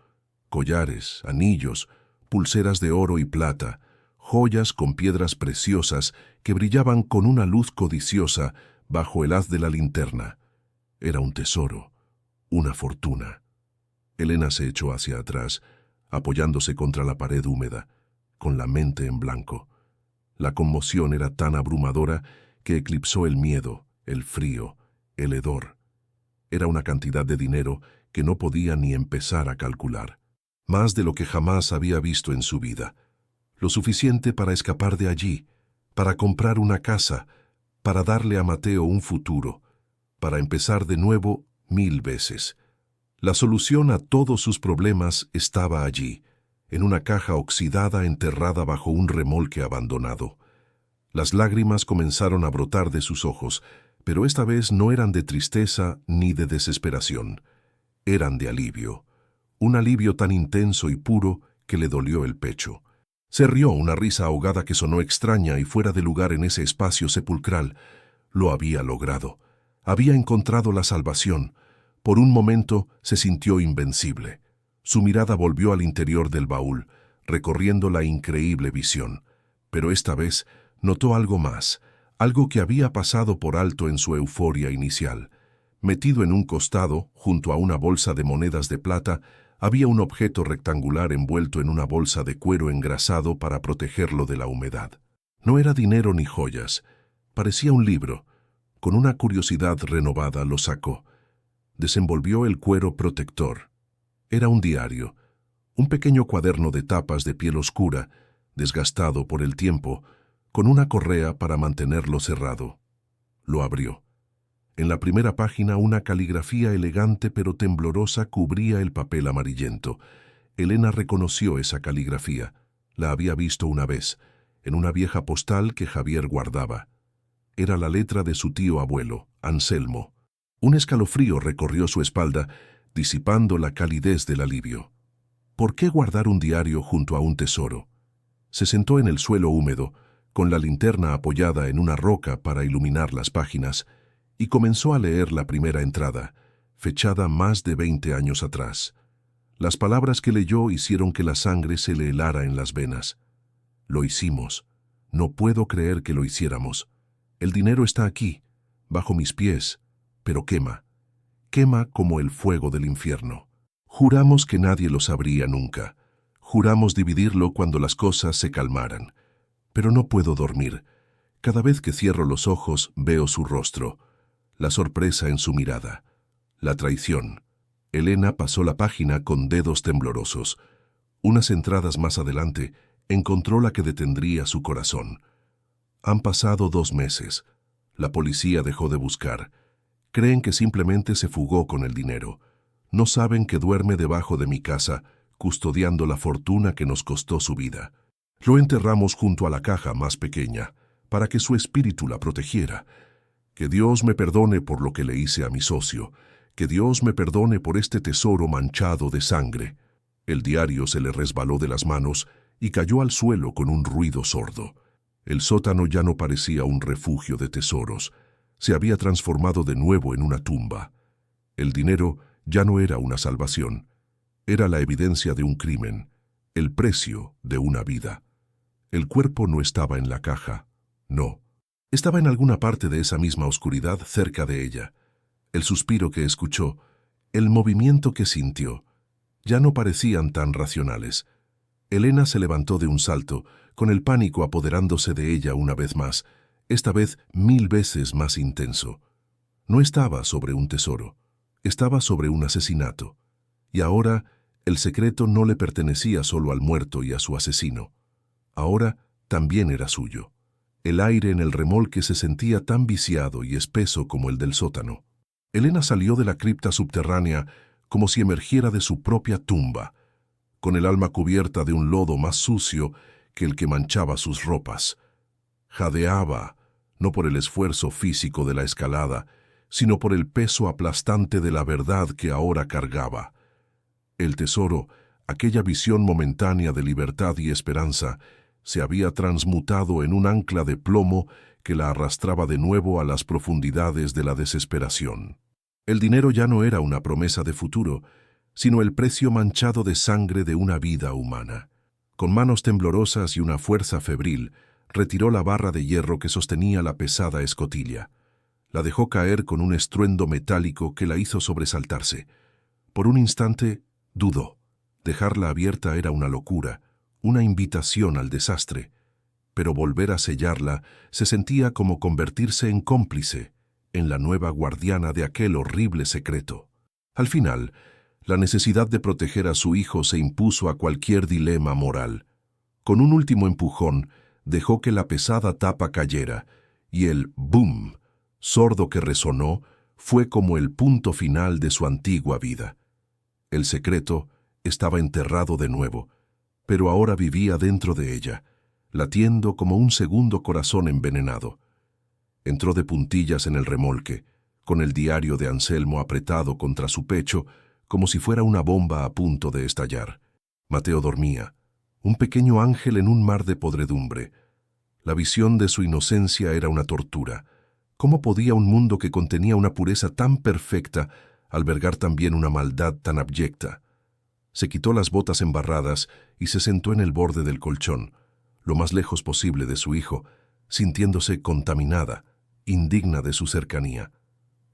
Collares, anillos, pulseras de oro y plata, joyas con piedras preciosas que brillaban con una luz codiciosa bajo el haz de la linterna. Era un tesoro, una fortuna. Elena se echó hacia atrás, apoyándose contra la pared húmeda, con la mente en blanco. La conmoción era tan abrumadora que eclipsó el miedo, el frío, el hedor. Era una cantidad de dinero que no podía ni empezar a calcular. Más de lo que jamás había visto en su vida. Lo suficiente para escapar de allí, para comprar una casa, para darle a Mateo un futuro, para empezar de nuevo 1000 veces. La solución a todos sus problemas estaba allí, en una caja oxidada enterrada bajo un remolque abandonado. Las lágrimas comenzaron a brotar de sus ojos, pero esta vez no eran de tristeza ni de desesperación. Eran de alivio. Un alivio tan intenso y puro que le dolió el pecho. Se rió, una risa ahogada que sonó extraña y fuera de lugar en ese espacio sepulcral. Lo había logrado. Había encontrado la salvación. Por un momento se sintió invencible. Su mirada volvió al interior del baúl, recorriendo la increíble visión. Pero esta vez notó algo más, algo que había pasado por alto en su euforia inicial. Metido en un costado, junto a una bolsa de monedas de plata, había un objeto rectangular envuelto en una bolsa de cuero engrasado para protegerlo de la humedad. No era dinero ni joyas. Parecía un libro. Con una curiosidad renovada lo sacó. Desenvolvió el cuero protector. Era un diario, un pequeño cuaderno de tapas de piel oscura, desgastado por el tiempo, con una correa para mantenerlo cerrado. Lo abrió. En la primera página una caligrafía elegante pero temblorosa cubría el papel amarillento. Elena reconoció esa caligrafía. La había visto una vez, en una vieja postal que Javier guardaba. Era la letra de su tío abuelo, Anselmo. Un escalofrío recorrió su espalda, disipando la calidez del alivio. ¿Por qué guardar un diario junto a un tesoro? Se sentó en el suelo húmedo, con la linterna apoyada en una roca para iluminar las páginas, y comenzó a leer la primera entrada, fechada más de 20 años atrás. Las palabras que leyó hicieron que la sangre se le helara en las venas. Lo hicimos. No puedo creer que lo hiciéramos. El dinero está aquí, bajo mis pies, pero quema. Quema como el fuego del infierno. Juramos que nadie lo sabría nunca. Juramos dividirlo cuando las cosas se calmaran. Pero no puedo dormir. Cada vez que cierro los ojos veo su rostro, la sorpresa en su mirada, la traición. Elena pasó la página con dedos temblorosos. Unas entradas más adelante, encontró la que detendría su corazón. Han pasado 2 meses. La policía dejó de buscar. Creen que simplemente se fugó con el dinero. No saben que duerme debajo de mi casa, custodiando la fortuna que nos costó su vida. Lo enterramos junto a la caja más pequeña, para que su espíritu la protegiera. Que Dios me perdone por lo que le hice a mi socio. Que Dios me perdone por este tesoro manchado de sangre. El diario se le resbaló de las manos y cayó al suelo con un ruido sordo. El sótano ya no parecía un refugio de tesoros. Se había transformado de nuevo en una tumba. El dinero ya no era una salvación. Era la evidencia de un crimen, el precio de una vida. El cuerpo no estaba en la caja, no. Estaba en alguna parte de esa misma oscuridad cerca de ella. El suspiro que escuchó, el movimiento que sintió, ya no parecían tan racionales. Elena se levantó de un salto, con el pánico apoderándose de ella una vez más, esta vez 1000 veces más intenso. No estaba sobre un tesoro, estaba sobre un asesinato. Y ahora, el secreto no le pertenecía solo al muerto y a su asesino. Ahora también era suyo. El aire en el remolque se sentía tan viciado y espeso como el del sótano. Elena salió de la cripta subterránea como si emergiera de su propia tumba, con el alma cubierta de un lodo más sucio que el que manchaba sus ropas. Jadeaba, no por el esfuerzo físico de la escalada, sino por el peso aplastante de la verdad que ahora cargaba. El tesoro, aquella visión momentánea de libertad y esperanza, se había transmutado en un ancla de plomo que la arrastraba de nuevo a las profundidades de la desesperación. El dinero ya no era una promesa de futuro, sino el precio manchado de sangre de una vida humana. Con manos temblorosas y una fuerza febril, retiró la barra de hierro que sostenía la pesada escotilla. La dejó caer con un estruendo metálico que la hizo sobresaltarse. Por un instante, dudó. Dejarla abierta era una locura, una invitación al desastre. Pero volver a sellarla se sentía como convertirse en cómplice, en la nueva guardiana de aquel horrible secreto. Al final, la necesidad de proteger a su hijo se impuso a cualquier dilema moral. Con un último empujón, dejó que la pesada tapa cayera, y el boom, sordo que resonó, fue como el punto final de su antigua vida. El secreto estaba enterrado de nuevo, pero ahora vivía dentro de ella, latiendo como un segundo corazón envenenado. Entró de puntillas en el remolque, con el diario de Anselmo apretado contra su pecho, como si fuera una bomba a punto de estallar. Mateo dormía, un pequeño ángel en un mar de podredumbre. La visión de su inocencia era una tortura. ¿Cómo podía un mundo que contenía una pureza tan perfecta albergar también una maldad tan abyecta? Se quitó las botas embarradas y se sentó en el borde del colchón, lo más lejos posible de su hijo, sintiéndose contaminada, indigna de su cercanía.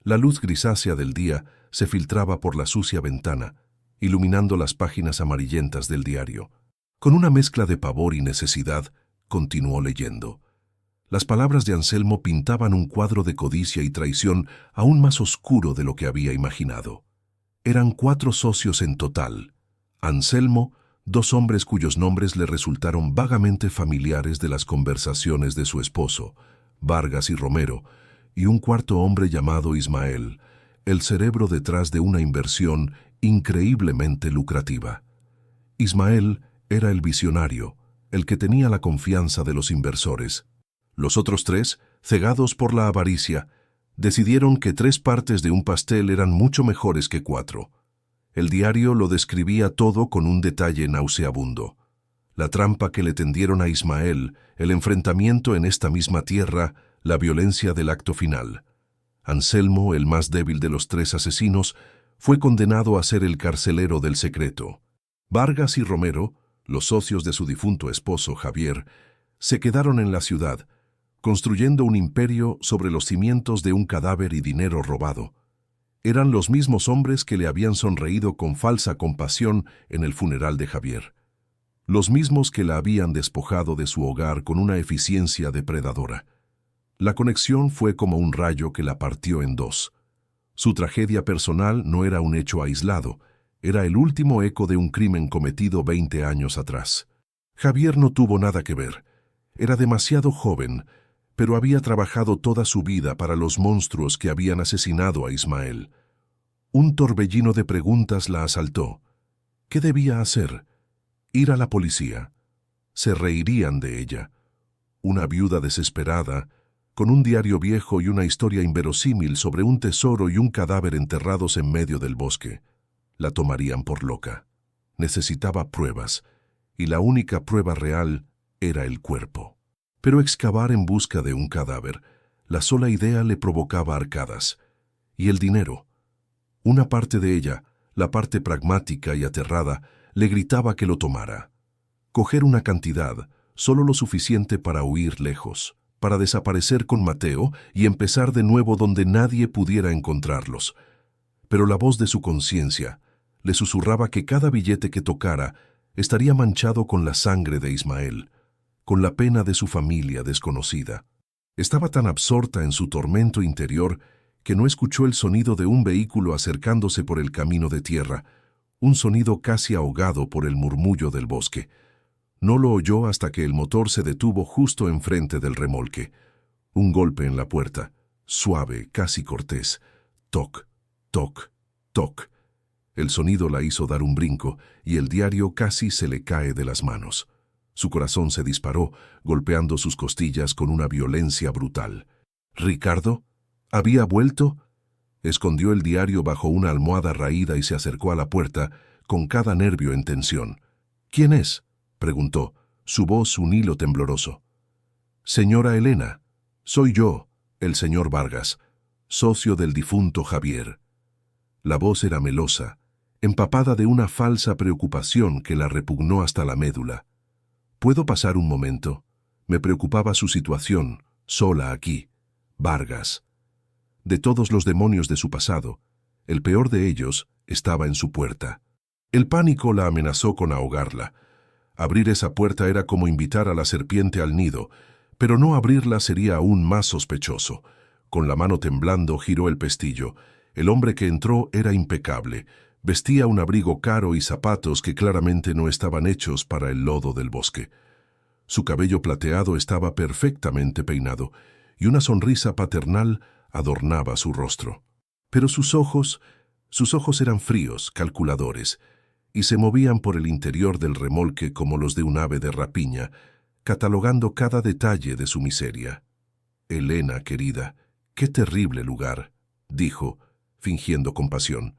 La luz grisácea del día se filtraba por la sucia ventana, iluminando las páginas amarillentas del diario. Con una mezcla de pavor y necesidad, continuó leyendo. Las palabras de Anselmo pintaban un cuadro de codicia y traición aún más oscuro de lo que había imaginado. Eran 4 socios en total. Anselmo, 2 hombres cuyos nombres le resultaron vagamente familiares de las conversaciones de su esposo, Vargas y Romero, y un cuarto hombre llamado Ismael, el cerebro detrás de una inversión increíblemente lucrativa. Ismael era el visionario, el que tenía la confianza de los inversores. Los otros 3, cegados por la avaricia, decidieron que 3 partes de un pastel eran mucho mejores que 4. El diario lo describía todo con un detalle nauseabundo. La trampa que le tendieron a Ismael, el enfrentamiento en esta misma tierra, la violencia del acto final. Anselmo, el más débil de los 3 asesinos, fue condenado a ser el carcelero del secreto. Vargas y Romero, los socios de su difunto esposo Javier, se quedaron en la ciudad, construyendo un imperio sobre los cimientos de un cadáver y dinero robado. Eran los mismos hombres que le habían sonreído con falsa compasión en el funeral de Javier. Los mismos que la habían despojado de su hogar con una eficiencia depredadora. La conexión fue como un rayo que la partió en 2. Su tragedia personal no era un hecho aislado, Era el último eco de un crimen cometido 20 años atrás. Javier no tuvo nada que ver. Era demasiado joven, pero había trabajado toda su vida para los monstruos que habían asesinado a Ismael. Un torbellino de preguntas la asaltó. ¿Qué debía hacer? ¿Ir a la policía? Se reirían de ella. Una viuda desesperada, con un diario viejo y una historia inverosímil sobre un tesoro y un cadáver enterrados en medio del bosque. La tomarían por loca. Necesitaba pruebas, y la única prueba real era el cuerpo. Pero excavar en busca de un cadáver, la sola idea le provocaba arcadas. Y el dinero. Una parte de ella, la parte pragmática y aterrada, le gritaba que lo tomara. Coger una cantidad, solo lo suficiente para huir lejos, para desaparecer con Mateo y empezar de nuevo donde nadie pudiera encontrarlos. Pero la voz de su conciencia le susurraba que cada billete que tocara estaría manchado con la sangre de Ismael, con la pena de su familia desconocida. Estaba tan absorta en su tormento interior que no escuchó el sonido de un vehículo acercándose por el camino de tierra, un sonido casi ahogado por el murmullo del bosque. No lo oyó hasta que el motor se detuvo justo enfrente del remolque. Un golpe en la puerta, suave, casi cortés. Toc, toc, toc. El sonido la hizo dar un brinco y el diario casi se le cae de las manos. Su corazón se disparó, golpeando sus costillas con una violencia brutal. ¿Ricardo? ¿Había vuelto? Escondió el diario bajo una almohada raída y se acercó a la puerta, con cada nervio en tensión. ¿Quién es?, preguntó, su voz un hilo tembloroso. Señora Elena, soy yo, el señor Vargas, socio del difunto Javier. La voz era melosa, empapada de una falsa preocupación que la repugnó hasta la médula. ¿Puedo pasar un momento? Me preocupaba su situación, sola aquí. Vargas. De todos los demonios de su pasado, el peor de ellos estaba en su puerta. El pánico la amenazó con ahogarla. Abrir esa puerta era como invitar a la serpiente al nido, pero no abrirla sería aún más sospechoso. Con la mano temblando giró el pestillo. El hombre que entró era impecable. Vestía un abrigo caro y zapatos que claramente no estaban hechos para el lodo del bosque. Su cabello plateado estaba perfectamente peinado, y una sonrisa paternal adornaba su rostro. Pero sus ojos eran fríos, calculadores, y se movían por el interior del remolque como los de un ave de rapiña, catalogando cada detalle de su miseria. Elena, querida, qué terrible lugar, dijo, fingiendo compasión.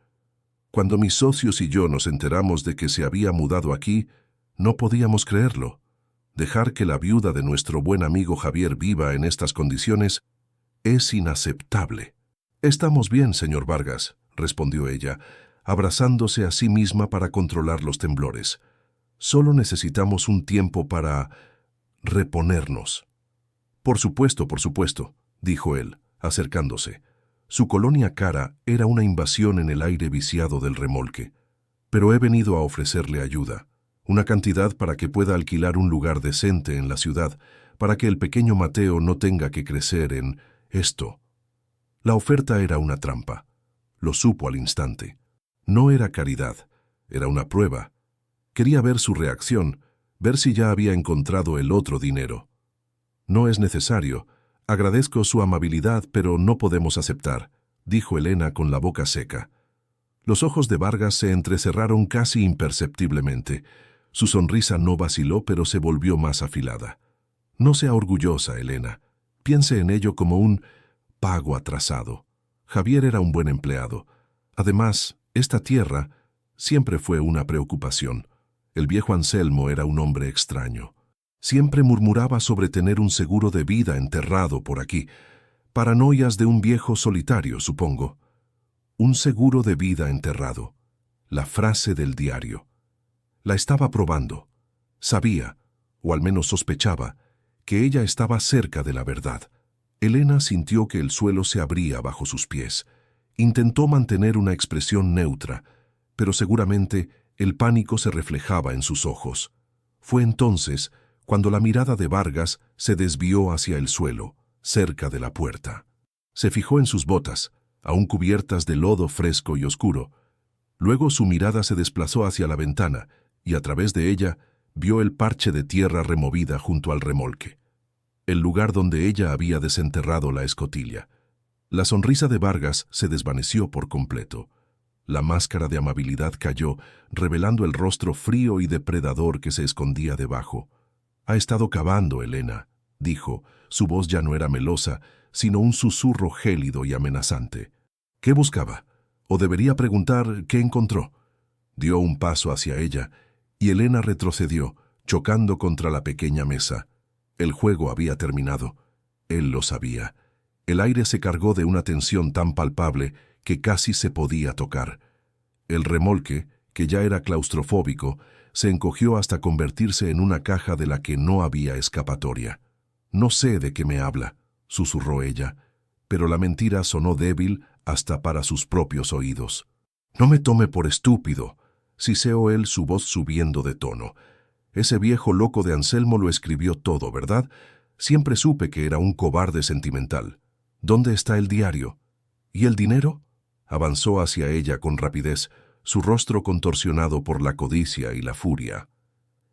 Cuando mis socios y yo nos enteramos de que se había mudado aquí, no podíamos creerlo. Dejar que la viuda de nuestro buen amigo Javier viva en estas condiciones es inaceptable. Estamos bien, señor Vargas, respondió ella, abrazándose a sí misma para controlar los temblores. Solo necesitamos un tiempo para reponernos. Por supuesto, dijo él, acercándose. Su colonia cara era una invasión en el aire viciado del remolque. Pero he venido a ofrecerle ayuda, una cantidad para que pueda alquilar un lugar decente en la ciudad, para que el pequeño Mateo no tenga que crecer en esto. La oferta era una trampa. Lo supo al instante. No era caridad, era una prueba. Quería ver su reacción, ver si ya había encontrado el otro dinero. No es necesario. Agradezco su amabilidad, pero no podemos aceptar, dijo Elena con la boca seca. Los ojos de Vargas se entrecerraron casi imperceptiblemente. Su sonrisa no vaciló, pero se volvió más afilada. No sea orgullosa, Elena. Piense en ello como un pago atrasado. Javier era un buen empleado. Además, esta tierra siempre fue una preocupación. El viejo Anselmo era un hombre extraño. Siempre murmuraba sobre tener un seguro de vida enterrado por aquí. Paranoias de un viejo solitario, supongo. Un seguro de vida enterrado. La frase del diario. La estaba probando. Sabía, o al menos sospechaba, que ella estaba cerca de la verdad. Elena sintió que el suelo se abría bajo sus pies. Intentó mantener una expresión neutra, pero seguramente el pánico se reflejaba en sus ojos. Fue entonces cuando la mirada de Vargas se desvió hacia el suelo, cerca de la puerta. Se fijó en sus botas, aún cubiertas de lodo fresco y oscuro. Luego su mirada se desplazó hacia la ventana y a través de ella vio el parche de tierra removida junto al remolque, el lugar donde ella había desenterrado la escotilla. La sonrisa de Vargas se desvaneció por completo. La máscara de amabilidad cayó, revelando el rostro frío y depredador que se escondía debajo. «Ha estado cavando, Elena», dijo. Su voz ya no era melosa, sino un susurro gélido y amenazante. «¿Qué buscaba? O debería preguntar qué encontró». Dio un paso hacia ella, y Elena retrocedió, chocando contra la pequeña mesa. El juego había terminado. Él lo sabía. El aire se cargó de una tensión tan palpable que casi se podía tocar. El remolque, que ya era claustrofóbico, se encogió hasta convertirse en una caja de la que no había escapatoria. «No sé de qué me habla», susurró ella, pero la mentira sonó débil hasta para sus propios oídos. «No me tome por estúpido», siseó él, su voz subiendo de tono. «Ese viejo loco de Anselmo lo escribió todo, ¿verdad? Siempre supe que era un cobarde sentimental. ¿Dónde está el diario? ¿Y el dinero?». Avanzó hacia ella con rapidez, su rostro contorsionado por la codicia y la furia.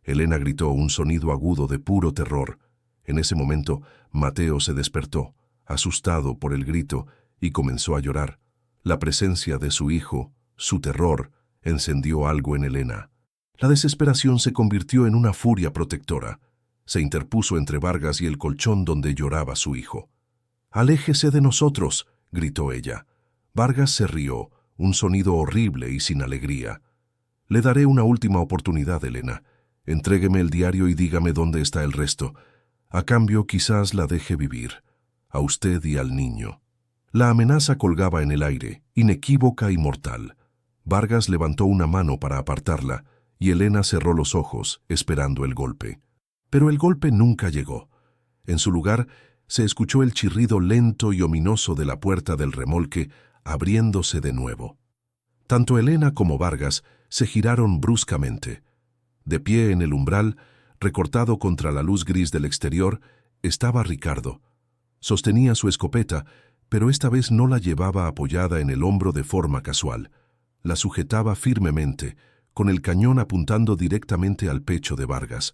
Elena gritó un sonido agudo de puro terror. En ese momento, Mateo se despertó, asustado por el grito, y comenzó a llorar. La presencia de su hijo, su terror, encendió algo en Elena. La desesperación se convirtió en una furia protectora. Se interpuso entre Vargas y el colchón donde lloraba su hijo. «Aléjese de nosotros», gritó ella. Vargas se rió, un sonido horrible y sin alegría. «Le daré una última oportunidad, Elena. Entrégueme el diario y dígame dónde está el resto. A cambio, quizás la deje vivir. A usted y al niño». La amenaza colgaba en el aire, inequívoca y mortal. Vargas levantó una mano para apartarla, y Elena cerró los ojos, esperando el golpe. Pero el golpe nunca llegó. En su lugar, se escuchó el chirrido lento y ominoso de la puerta del remolque, abriéndose de nuevo. Tanto Elena como Vargas se giraron bruscamente. De pie en el umbral, recortado contra la luz gris del exterior, estaba Ricardo. Sostenía su escopeta, pero esta vez no la llevaba apoyada en el hombro de forma casual. La sujetaba firmemente, con el cañón apuntando directamente al pecho de Vargas.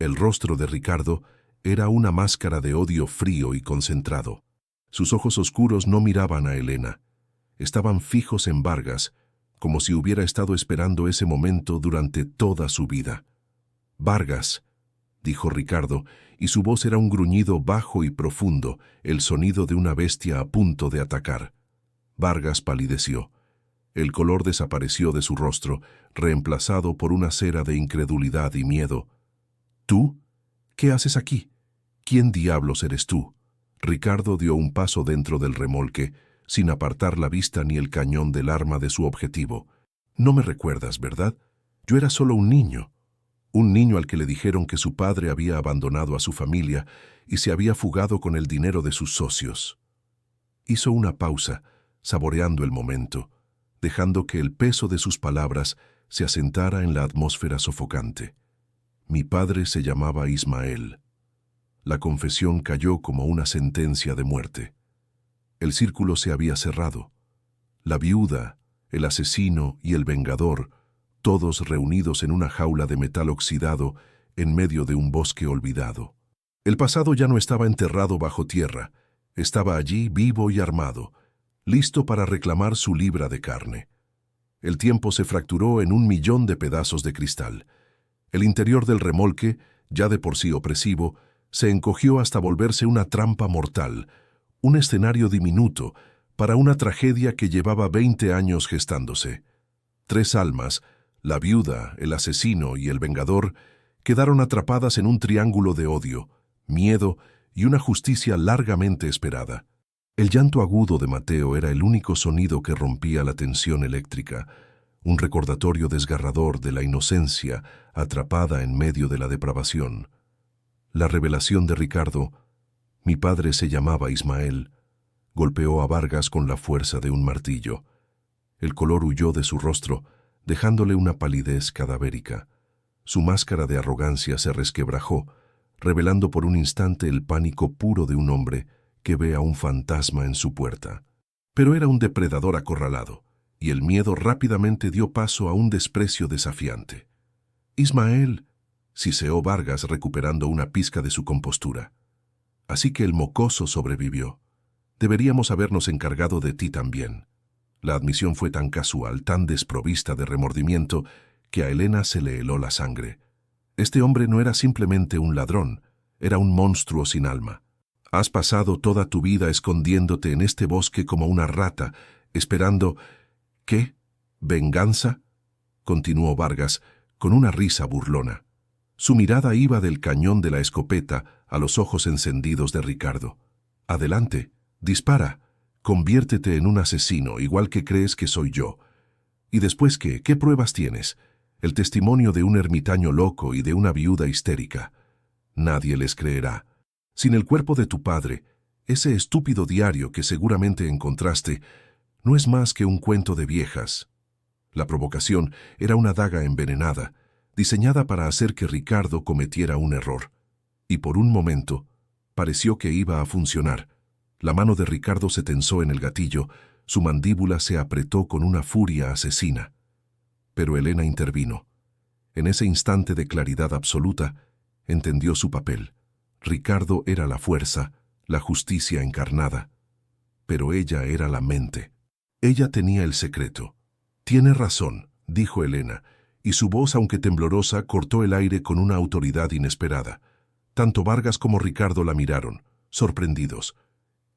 El rostro de Ricardo era una máscara de odio frío y concentrado. Sus ojos oscuros no miraban a Elena. Estaban fijos en Vargas, como si hubiera estado esperando ese momento durante toda su vida. «Vargas», dijo Ricardo, y su voz era un gruñido bajo y profundo, el sonido de una bestia a punto de atacar. Vargas palideció. El color desapareció de su rostro, reemplazado por una cera de incredulidad y miedo. «¿Tú? ¿Qué haces aquí? ¿Quién diablos eres tú?». Ricardo dio un paso dentro del remolque, sin apartar la vista ni el cañón del arma de su objetivo. «No me recuerdas, ¿verdad? Yo era solo un niño al que le dijeron que su padre había abandonado a su familia y se había fugado con el dinero de sus socios». Hizo una pausa, saboreando el momento, dejando que el peso de sus palabras se asentara en la atmósfera sofocante. «Mi padre se llamaba Ismael». La confesión cayó como una sentencia de muerte. El círculo se había cerrado. La viuda, el asesino y el vengador, todos reunidos en una jaula de metal oxidado en medio de un bosque olvidado. El pasado ya no estaba enterrado bajo tierra, estaba allí vivo y armado, listo para reclamar su libra de carne. El tiempo se fracturó en 1.000.000 de pedazos de cristal. El interior del remolque, ya de por sí opresivo, se encogió hasta volverse una trampa mortal, un escenario diminuto para una tragedia que llevaba 20 años gestándose. 3 almas, la viuda, el asesino y el vengador, quedaron atrapadas en un triángulo de odio, miedo y una justicia largamente esperada. El llanto agudo de Mateo era el único sonido que rompía la tensión eléctrica, un recordatorio desgarrador de la inocencia atrapada en medio de la depravación. La revelación de Ricardo, «Mi padre se llamaba Ismael», golpeó a Vargas con la fuerza de un martillo. El color huyó de su rostro, dejándole una palidez cadavérica. Su máscara de arrogancia se resquebrajó, revelando por un instante el pánico puro de un hombre que ve a un fantasma en su puerta. Pero era un depredador acorralado, y el miedo rápidamente dio paso a un desprecio desafiante. «Ismael», siseó Vargas recuperando una pizca de su compostura. «Así que el mocoso sobrevivió. Deberíamos habernos encargado de ti también». La admisión fue tan casual, tan desprovista de remordimiento, que a Elena se le heló la sangre. Este hombre no era simplemente un ladrón, era un monstruo sin alma. «Has pasado toda tu vida escondiéndote en este bosque como una rata, esperando... ¿Qué? ¿Venganza?», continuó Vargas, con una risa burlona. Su mirada iba del cañón de la escopeta a los ojos encendidos de Ricardo. «Adelante, dispara, conviértete en un asesino, igual que crees que soy yo. ¿Y después qué? ¿Qué pruebas tienes? El testimonio de un ermitaño loco y de una viuda histérica. Nadie les creerá. Sin el cuerpo de tu padre, ese estúpido diario que seguramente encontraste no es más que un cuento de viejas». La provocación era una daga envenenada, diseñada para hacer que Ricardo cometiera un error. Y por un momento, pareció que iba a funcionar. La mano de Ricardo se tensó en el gatillo, su mandíbula se apretó con una furia asesina. Pero Elena intervino. En ese instante de claridad absoluta, entendió su papel. Ricardo era la fuerza, la justicia encarnada. Pero ella era la mente. Ella tenía el secreto. «Tiene razón», dijo Elena, y su voz, aunque temblorosa, cortó el aire con una autoridad inesperada. Tanto Vargas como Ricardo la miraron, sorprendidos.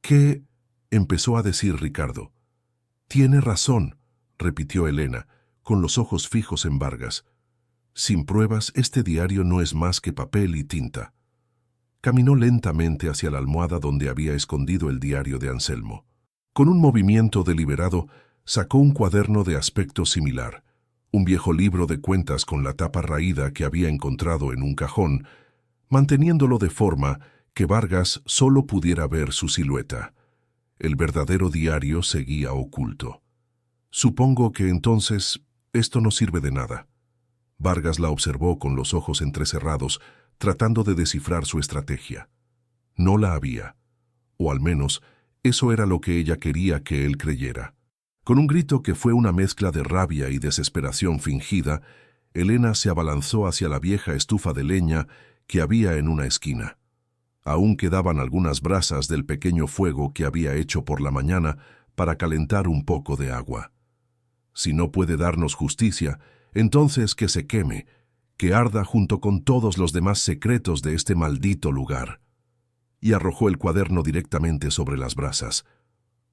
«¿Qué?», empezó a decir Ricardo. «Tiene razón», repitió Elena, con los ojos fijos en Vargas. «Sin pruebas, este diario no es más que papel y tinta». Caminó lentamente hacia la almohada donde había escondido el diario de Anselmo. Con un movimiento deliberado, sacó un cuaderno de aspecto similar, un viejo libro de cuentas con la tapa raída que había encontrado en un cajón, manteniéndolo de forma que Vargas solo pudiera ver su silueta. El verdadero diario seguía oculto. «Supongo que entonces esto no sirve de nada». Vargas la observó con los ojos entrecerrados, tratando de descifrar su estrategia. No la había, o al menos eso era lo que ella quería que él creyera. Con un grito que fue una mezcla de rabia y desesperación fingida, Elena se abalanzó hacia la vieja estufa de leña que había en una esquina. Aún quedaban algunas brasas del pequeño fuego que había hecho por la mañana para calentar un poco de agua. «Si no puede darnos justicia, entonces que se queme, que arda junto con todos los demás secretos de este maldito lugar». Y arrojó el cuaderno directamente sobre las brasas.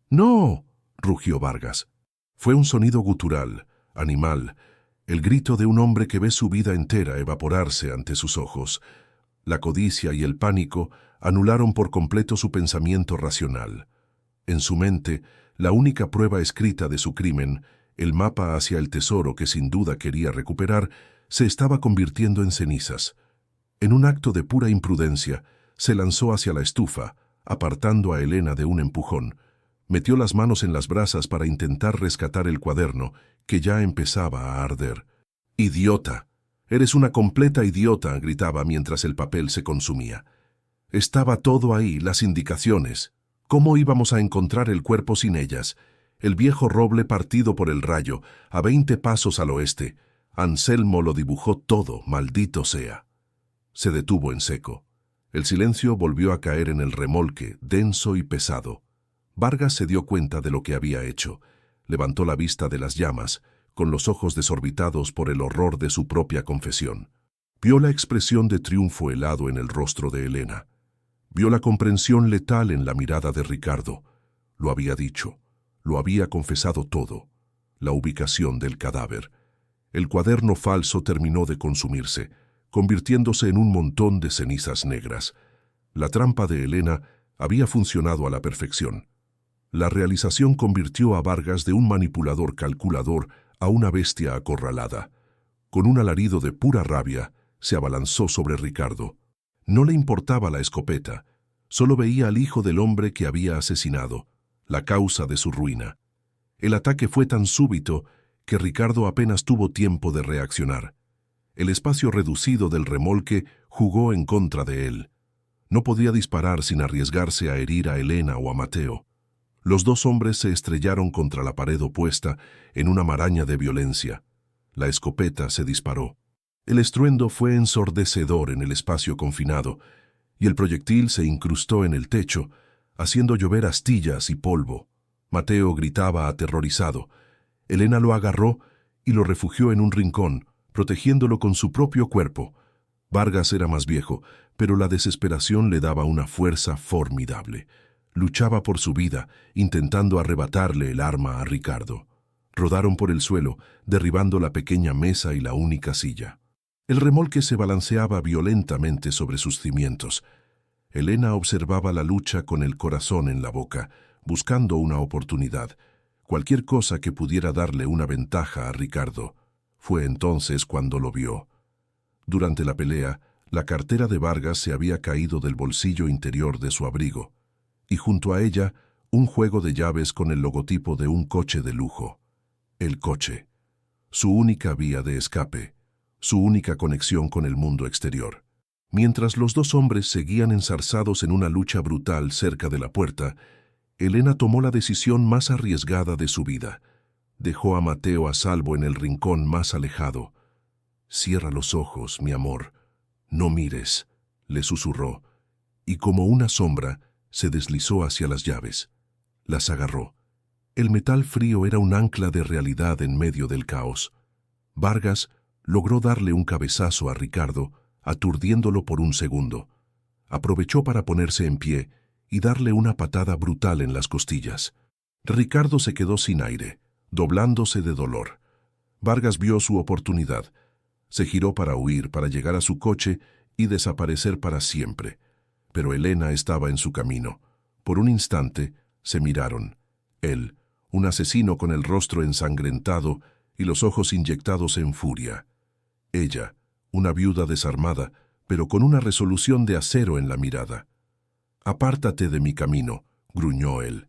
«¡No!», rugió Vargas. Fue un sonido gutural, animal, el grito de un hombre que ve su vida entera evaporarse ante sus ojos. La codicia y el pánico anularon por completo su pensamiento racional. En su mente, la única prueba escrita de su crimen, el mapa hacia el tesoro que sin duda quería recuperar, se estaba convirtiendo en cenizas. En un acto de pura imprudencia, se lanzó hacia la estufa, apartando a Elena de un empujón. Metió las manos en las brasas para intentar rescatar el cuaderno, que ya empezaba a arder. «¡Idiota! Eres una completa idiota», gritaba mientras el papel se consumía. «Estaba todo ahí, las indicaciones. ¿Cómo íbamos a encontrar el cuerpo sin ellas? El viejo roble partido por el rayo, a 20 pasos al oeste. Anselmo lo dibujó todo, maldito sea». Se detuvo en seco. El silencio volvió a caer en el remolque, denso y pesado. Vargas se dio cuenta de lo que había hecho. Levantó la vista de las llamas, con los ojos desorbitados por el horror de su propia confesión. Vio la expresión de triunfo helado en el rostro de Elena. Vio la comprensión letal en la mirada de Ricardo. Lo había dicho, lo había confesado todo. La ubicación del cadáver. El cuaderno falso terminó de consumirse, convirtiéndose en un montón de cenizas negras. La trampa de Elena había funcionado a la perfección. La realización convirtió a Vargas de un manipulador calculador a una bestia acorralada. Con un alarido de pura rabia, se abalanzó sobre Ricardo. No le importaba la escopeta, solo veía al hijo del hombre que había asesinado, la causa de su ruina. El ataque fue tan súbito que Ricardo apenas tuvo tiempo de reaccionar. El espacio reducido del remolque jugó en contra de él. No podía disparar sin arriesgarse a herir a Elena o a Mateo. Los dos hombres se estrellaron contra la pared opuesta en una maraña de violencia. La escopeta se disparó. El estruendo fue ensordecedor en el espacio confinado, y el proyectil se incrustó en el techo, haciendo llover astillas y polvo. Mateo gritaba aterrorizado. Elena lo agarró y lo refugió en un rincón, protegiéndolo con su propio cuerpo. Vargas era más viejo, pero la desesperación le daba una fuerza formidable. Luchaba por su vida, intentando arrebatarle el arma a Ricardo. Rodaron por el suelo, derribando la pequeña mesa y la única silla. El remolque se balanceaba violentamente sobre sus cimientos. Elena observaba la lucha con el corazón en la boca, buscando una oportunidad, cualquier cosa que pudiera darle una ventaja a Ricardo. Fue entonces cuando lo vio. Durante la pelea, la cartera de Vargas se había caído del bolsillo interior de su abrigo, y junto a ella, un juego de llaves con el logotipo de un coche de lujo. El coche. Su única vía de escape, su única conexión con el mundo exterior. Mientras los dos hombres seguían enzarzados en una lucha brutal cerca de la puerta, Elena tomó la decisión más arriesgada de su vida. Dejó a Mateo a salvo en el rincón más alejado. «Cierra los ojos, mi amor. No mires», le susurró, y como una sombra, se deslizó hacia las llaves. Las agarró. El metal frío era un ancla de realidad en medio del caos. Vargas logró darle un cabezazo a Ricardo, aturdiéndolo por un segundo. Aprovechó para ponerse en pie y darle una patada brutal en las costillas. Ricardo se quedó sin aire, doblándose de dolor. Vargas vio su oportunidad. Se giró para huir, para llegar a su coche y desaparecer para siempre. Pero Elena estaba en su camino. Por un instante, se miraron. Él, un asesino con el rostro ensangrentado y los ojos inyectados en furia. Ella, una viuda desarmada, pero con una resolución de acero en la mirada. «Apártate de mi camino», gruñó él.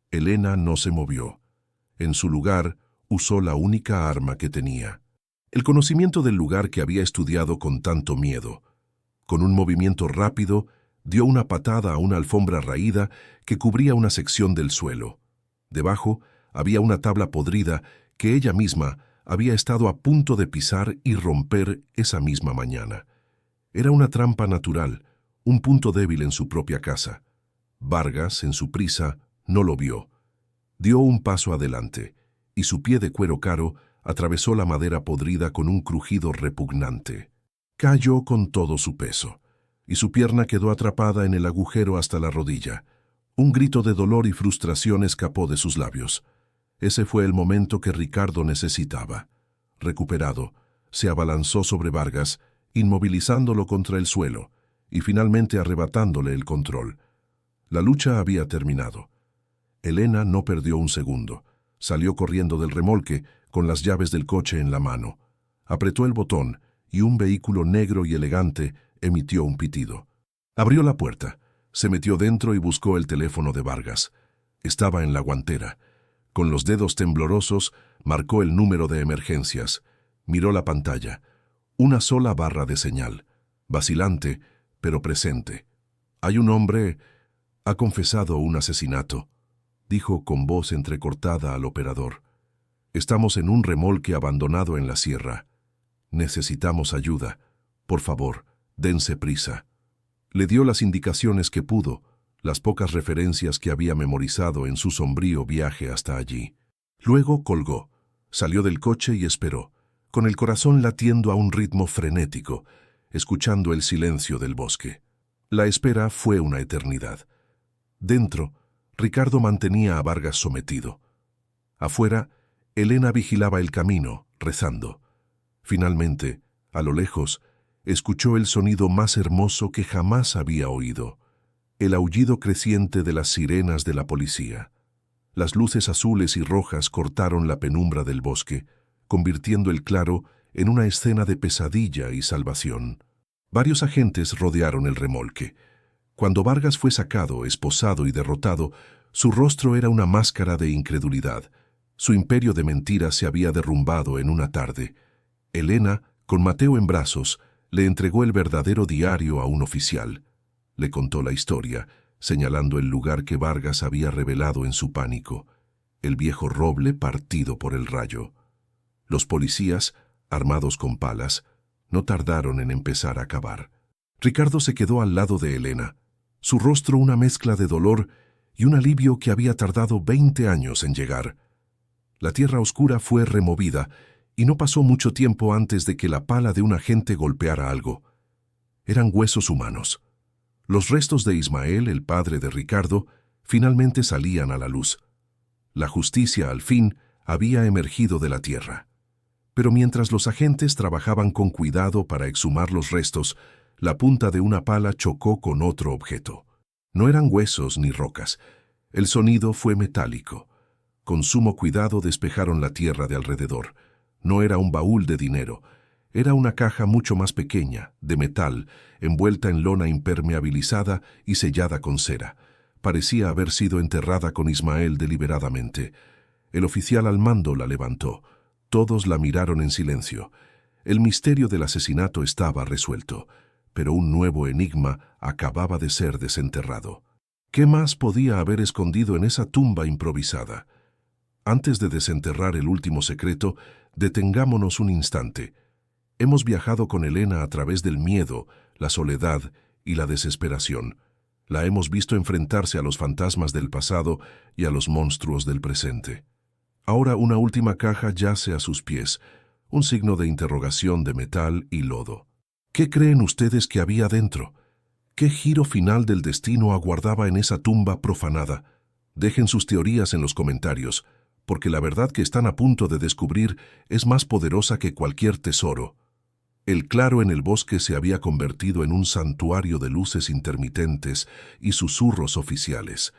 Elena no se movió. En su lugar, usó la única arma que tenía. El conocimiento del lugar que había estudiado con tanto miedo. Con un movimiento rápido, dio una patada a una alfombra raída que cubría una sección del suelo. Debajo había una tabla podrida que ella misma había estado a punto de pisar y romper esa misma mañana. Era una trampa natural, un punto débil en su propia casa. Vargas, en su prisa, no lo vio. Dio un paso adelante, y su pie de cuero caro atravesó la madera podrida con un crujido repugnante. Cayó con todo su peso, y su pierna quedó atrapada en el agujero hasta la rodilla. Un grito de dolor y frustración escapó de sus labios. Ese fue el momento que Ricardo necesitaba. Recuperado, se abalanzó sobre Vargas, inmovilizándolo contra el suelo, y finalmente arrebatándole el control. La lucha había terminado. Elena no perdió un segundo. Salió corriendo del remolque, con las llaves del coche en la mano. Apretó el botón, y un vehículo negro y elegante emitió un pitido. Abrió la puerta, se metió dentro y buscó el teléfono de Vargas. Estaba en la guantera. Con los dedos temblorosos, marcó el número de emergencias. Miró la pantalla. Una sola barra de señal. Vacilante, pero presente. «Hay un hombre... ha confesado un asesinato», dijo con voz entrecortada al operador. «Estamos en un remolque abandonado en la sierra. Necesitamos ayuda. Por favor, dense prisa». Le dio las indicaciones que pudo, las pocas referencias que había memorizado en su sombrío viaje hasta allí. Luego colgó, salió del coche y esperó, con el corazón latiendo a un ritmo frenético, escuchando el silencio del bosque. La espera fue una eternidad. Dentro, Ricardo mantenía a Vargas sometido. Afuera, Elena vigilaba el camino, rezando. Finalmente, a lo lejos, escuchó el sonido más hermoso que jamás había oído, el aullido creciente de las sirenas de la policía. Las luces azules y rojas cortaron la penumbra del bosque, convirtiendo el claro en una escena de pesadilla y salvación. Varios agentes rodearon el remolque. Cuando Vargas fue sacado, esposado y derrotado, su rostro era una máscara de incredulidad. Su imperio de mentiras se había derrumbado en una tarde. Elena, con Mateo en brazos, le entregó el verdadero diario a un oficial. Le contó la historia, señalando el lugar que Vargas había revelado en su pánico, el viejo roble partido por el rayo. Los policías, armados con palas, no tardaron en empezar a cavar. Ricardo se quedó al lado de Elena, su rostro una mezcla de dolor y un alivio que había tardado 20 años en llegar. La tierra oscura fue removida y no pasó mucho tiempo antes de que la pala de un agente golpeara algo. Eran huesos humanos. Los restos de Ismael, el padre de Ricardo, finalmente salían a la luz. La justicia, al fin, había emergido de la tierra. Pero mientras los agentes trabajaban con cuidado para exhumar los restos, la punta de una pala chocó con otro objeto. No eran huesos ni rocas. El sonido fue metálico. Con sumo cuidado despejaron la tierra de alrededor. No era un baúl de dinero. Era una caja mucho más pequeña, de metal, envuelta en lona impermeabilizada y sellada con cera. Parecía haber sido enterrada con Ismael deliberadamente. El oficial al mando la levantó. Todos la miraron en silencio. El misterio del asesinato estaba resuelto, pero un nuevo enigma acababa de ser desenterrado. ¿Qué más podía haber escondido en esa tumba improvisada? Antes de desenterrar el último secreto, detengámonos un instante. Hemos viajado con Elena a través del miedo, la soledad y la desesperación. La hemos visto enfrentarse a los fantasmas del pasado y a los monstruos del presente. Ahora una última caja yace a sus pies, un signo de interrogación de metal y lodo. ¿Qué creen ustedes que había dentro? ¿Qué giro final del destino aguardaba en esa tumba profanada? Dejen sus teorías en los comentarios, porque la verdad que están a punto de descubrir es más poderosa que cualquier tesoro. El claro en el bosque se había convertido en un santuario de luces intermitentes y susurros oficiales.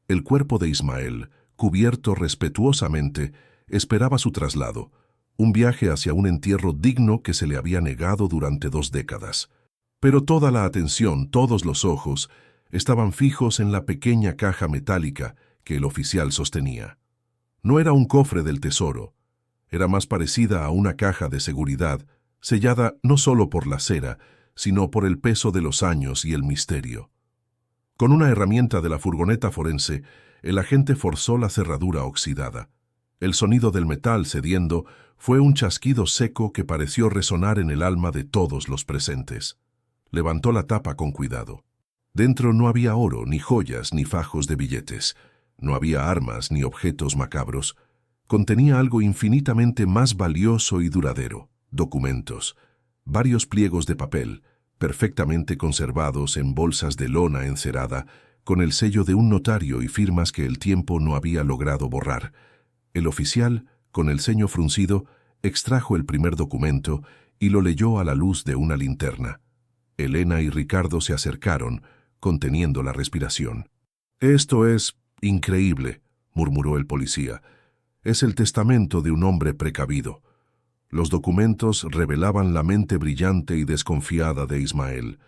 El cuerpo de Ismael, cubierto respetuosamente, esperaba su traslado, un viaje hacia un entierro digno que se le había negado durante 2 décadas. Pero toda la atención, todos los ojos, estaban fijos en la pequeña caja metálica que el oficial sostenía. No era un cofre del tesoro, era más parecida a una caja de seguridad, sellada no solo por la cera, sino por el peso de los años y el misterio. Con una herramienta de la furgoneta forense, el agente forzó la cerradura oxidada. El sonido del metal cediendo fue un chasquido seco que pareció resonar en el alma de todos los presentes. Levantó la tapa con cuidado. Dentro no había oro, ni joyas, ni fajos de billetes. No había armas ni objetos macabros. Contenía algo infinitamente más valioso y duradero: documentos, varios pliegos de papel, perfectamente conservados en bolsas de lona encerada, con el sello de un notario y firmas que el tiempo no había logrado borrar. El oficial, con el ceño fruncido, extrajo el primer documento y lo leyó a la luz de una linterna. Elena y Ricardo se acercaron, conteniendo la respiración. «Esto es increíble», murmuró el policía. «Es el testamento de un hombre precavido». Los documentos revelaban la mente brillante y desconfiada de Ismael.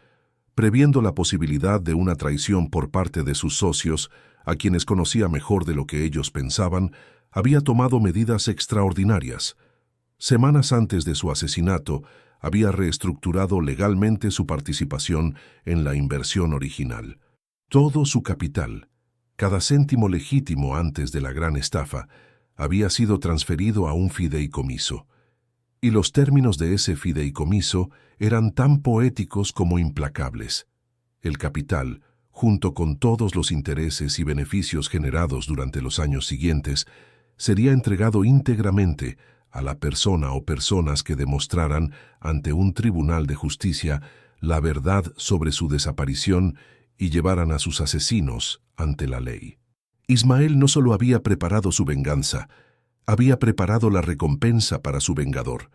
Previendo la posibilidad de una traición por parte de sus socios, a quienes conocía mejor de lo que ellos pensaban, había tomado medidas extraordinarias. Semanas antes de su asesinato, había reestructurado legalmente su participación en la inversión original. Todo su capital, cada céntimo legítimo antes de la gran estafa, había sido transferido a un fideicomiso. Y los términos de ese fideicomiso eran tan poéticos como implacables. El capital, junto con todos los intereses y beneficios generados durante los años siguientes, sería entregado íntegramente a la persona o personas que demostraran ante un tribunal de justicia la verdad sobre su desaparición y llevaran a sus asesinos ante la ley. Ismael no solo había preparado su venganza, había preparado la recompensa para su vengador.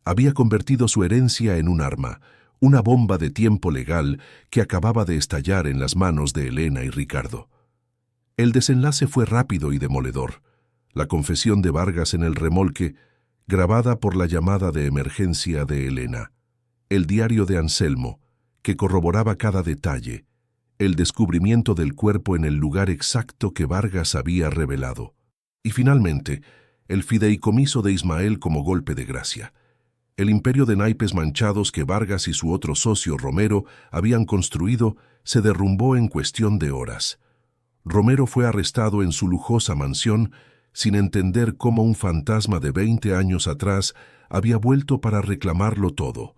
Había convertido su herencia en un arma, una bomba de tiempo legal que acababa de estallar en las manos de Elena y Ricardo. El desenlace fue rápido y demoledor. La confesión de Vargas en el remolque, grabada por la llamada de emergencia de Elena. El diario de Anselmo, que corroboraba cada detalle. El descubrimiento del cuerpo en el lugar exacto que Vargas había revelado. Y finalmente, el fideicomiso de Ismael como golpe de gracia. El imperio de naipes manchados que Vargas y su otro socio Romero habían construido se derrumbó en cuestión de horas. Romero fue arrestado en su lujosa mansión sin entender cómo un fantasma de 20 años atrás había vuelto para reclamarlo todo.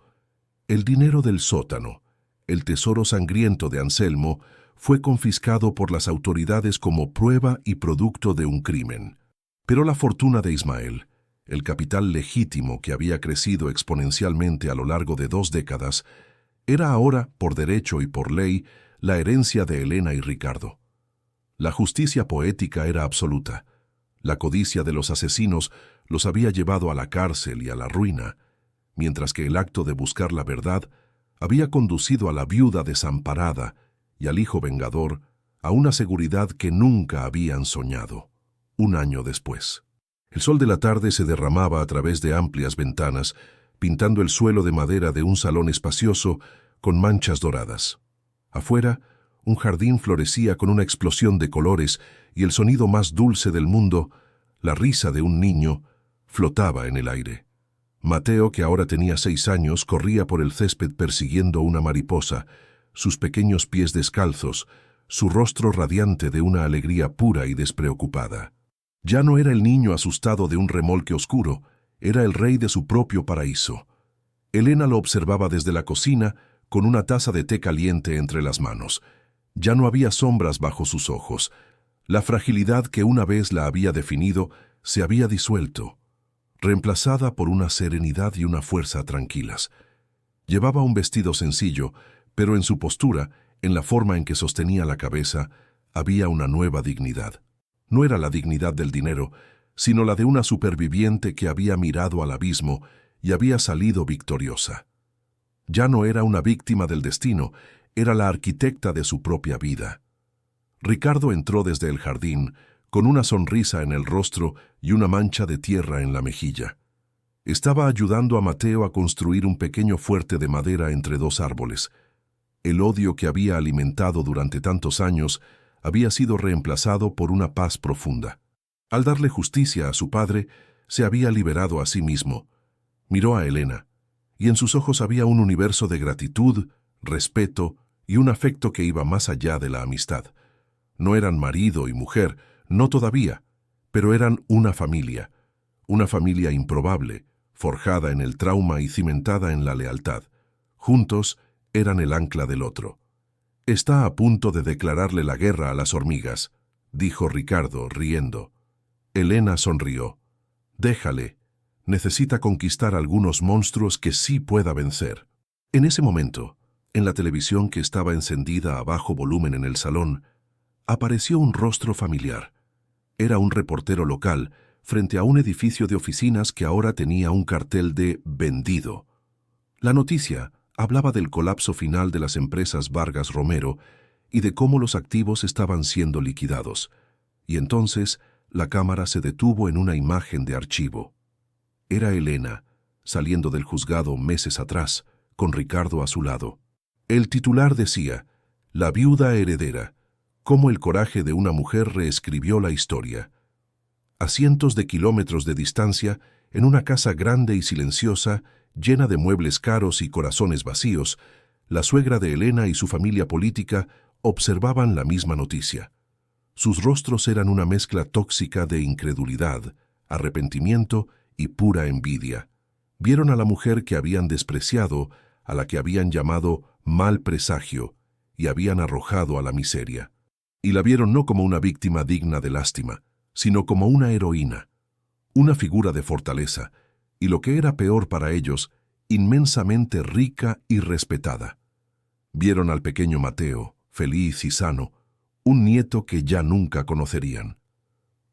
El dinero del sótano, el tesoro sangriento de Anselmo, fue confiscado por las autoridades como prueba y producto de un crimen. Pero la fortuna de Ismael, el capital legítimo que había crecido exponencialmente a lo largo de 2 décadas, era ahora, por derecho y por ley, la herencia de Elena y Ricardo. La justicia poética era absoluta. La codicia de los asesinos los había llevado a la cárcel y a la ruina, mientras que el acto de buscar la verdad había conducido a la viuda desamparada y al hijo vengador a una seguridad que nunca habían soñado. Un año después. El sol de la tarde se derramaba a través de amplias ventanas, pintando el suelo de madera de un salón espacioso con manchas doradas. Afuera, un jardín florecía con una explosión de colores y el sonido más dulce del mundo, la risa de un niño, flotaba en el aire. Mateo, que ahora tenía 6 años, corría por el césped persiguiendo una mariposa, sus pequeños pies descalzos, su rostro radiante de una alegría pura y despreocupada. Ya no era el niño asustado de un remolque oscuro, era el rey de su propio paraíso. Elena lo observaba desde la cocina con una taza de té caliente entre las manos. Ya no había sombras bajo sus ojos. La fragilidad que una vez la había definido se había disuelto, reemplazada por una serenidad y una fuerza tranquilas. Llevaba un vestido sencillo, pero en su postura, en la forma en que sostenía la cabeza, había una nueva dignidad. No era la dignidad del dinero, sino la de una superviviente que había mirado al abismo y había salido victoriosa. Ya no era una víctima del destino, era la arquitecta de su propia vida. Ricardo entró desde el jardín, con una sonrisa en el rostro y una mancha de tierra en la mejilla. Estaba ayudando a Mateo a construir un pequeño fuerte de madera entre 2 árboles. El odio que había alimentado durante tantos años había sido reemplazado por una paz profunda. Al darle justicia a su padre, se había liberado a sí mismo. Miró a Elena, y en sus ojos había un universo de gratitud, respeto y un afecto que iba más allá de la amistad. No eran marido y mujer, no todavía, pero eran una familia improbable, forjada en el trauma y cimentada en la lealtad. Juntos eran el ancla del otro. «Está a punto de declararle la guerra a las hormigas», dijo Ricardo, riendo. Elena sonrió. «Déjale. Necesita conquistar algunos monstruos que sí pueda vencer». En ese momento, en la televisión que estaba encendida a bajo volumen en el salón, apareció un rostro familiar. Era un reportero local, frente a un edificio de oficinas que ahora tenía un cartel de «vendido». La noticia hablaba del colapso final de las empresas Vargas Romero y de cómo los activos estaban siendo liquidados. Y entonces la cámara se detuvo en una imagen de archivo. Era Elena, saliendo del juzgado meses atrás, con Ricardo a su lado. El titular decía, «La viuda heredera, cómo el coraje de una mujer reescribió la historia». A cientos de kilómetros de distancia, en una casa grande y silenciosa, llena de muebles caros y corazones vacíos, la suegra de Elena y su familia política observaban la misma noticia. Sus rostros eran una mezcla tóxica de incredulidad, arrepentimiento y pura envidia. Vieron a la mujer que habían despreciado, a la que habían llamado mal presagio, y habían arrojado a la miseria. Y la vieron no como una víctima digna de lástima, sino como una heroína, una figura de fortaleza, y lo que era peor para ellos, inmensamente rica y respetada. Vieron al pequeño Mateo, feliz y sano, un nieto que ya nunca conocerían.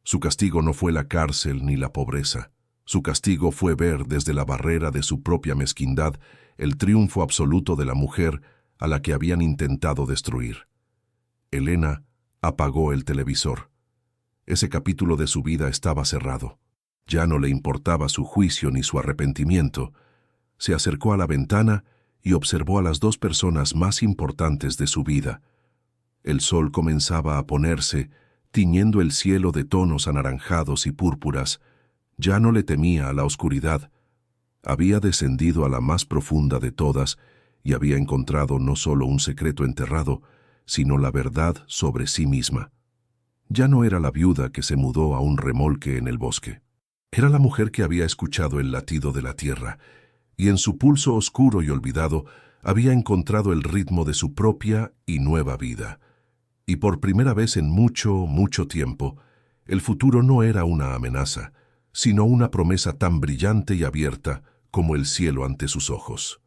Su castigo no fue la cárcel ni la pobreza. Su castigo fue ver desde la barrera de su propia mezquindad el triunfo absoluto de la mujer a la que habían intentado destruir. Elena apagó el televisor. Ese capítulo de su vida estaba cerrado. Ya no le importaba su juicio ni su arrepentimiento. Se acercó a la ventana y observó a las 2 personas más importantes de su vida. El sol comenzaba a ponerse, tiñendo el cielo de tonos anaranjados y púrpuras. Ya no le temía a la oscuridad. Había descendido a la más profunda de todas y había encontrado no solo un secreto enterrado, sino la verdad sobre sí misma. Ya no era la viuda que se mudó a un remolque en el bosque. Era la mujer que había escuchado el latido de la tierra, y en su pulso oscuro y olvidado había encontrado el ritmo de su propia y nueva vida. Y por primera vez en mucho, mucho tiempo, el futuro no era una amenaza, sino una promesa tan brillante y abierta como el cielo ante sus ojos.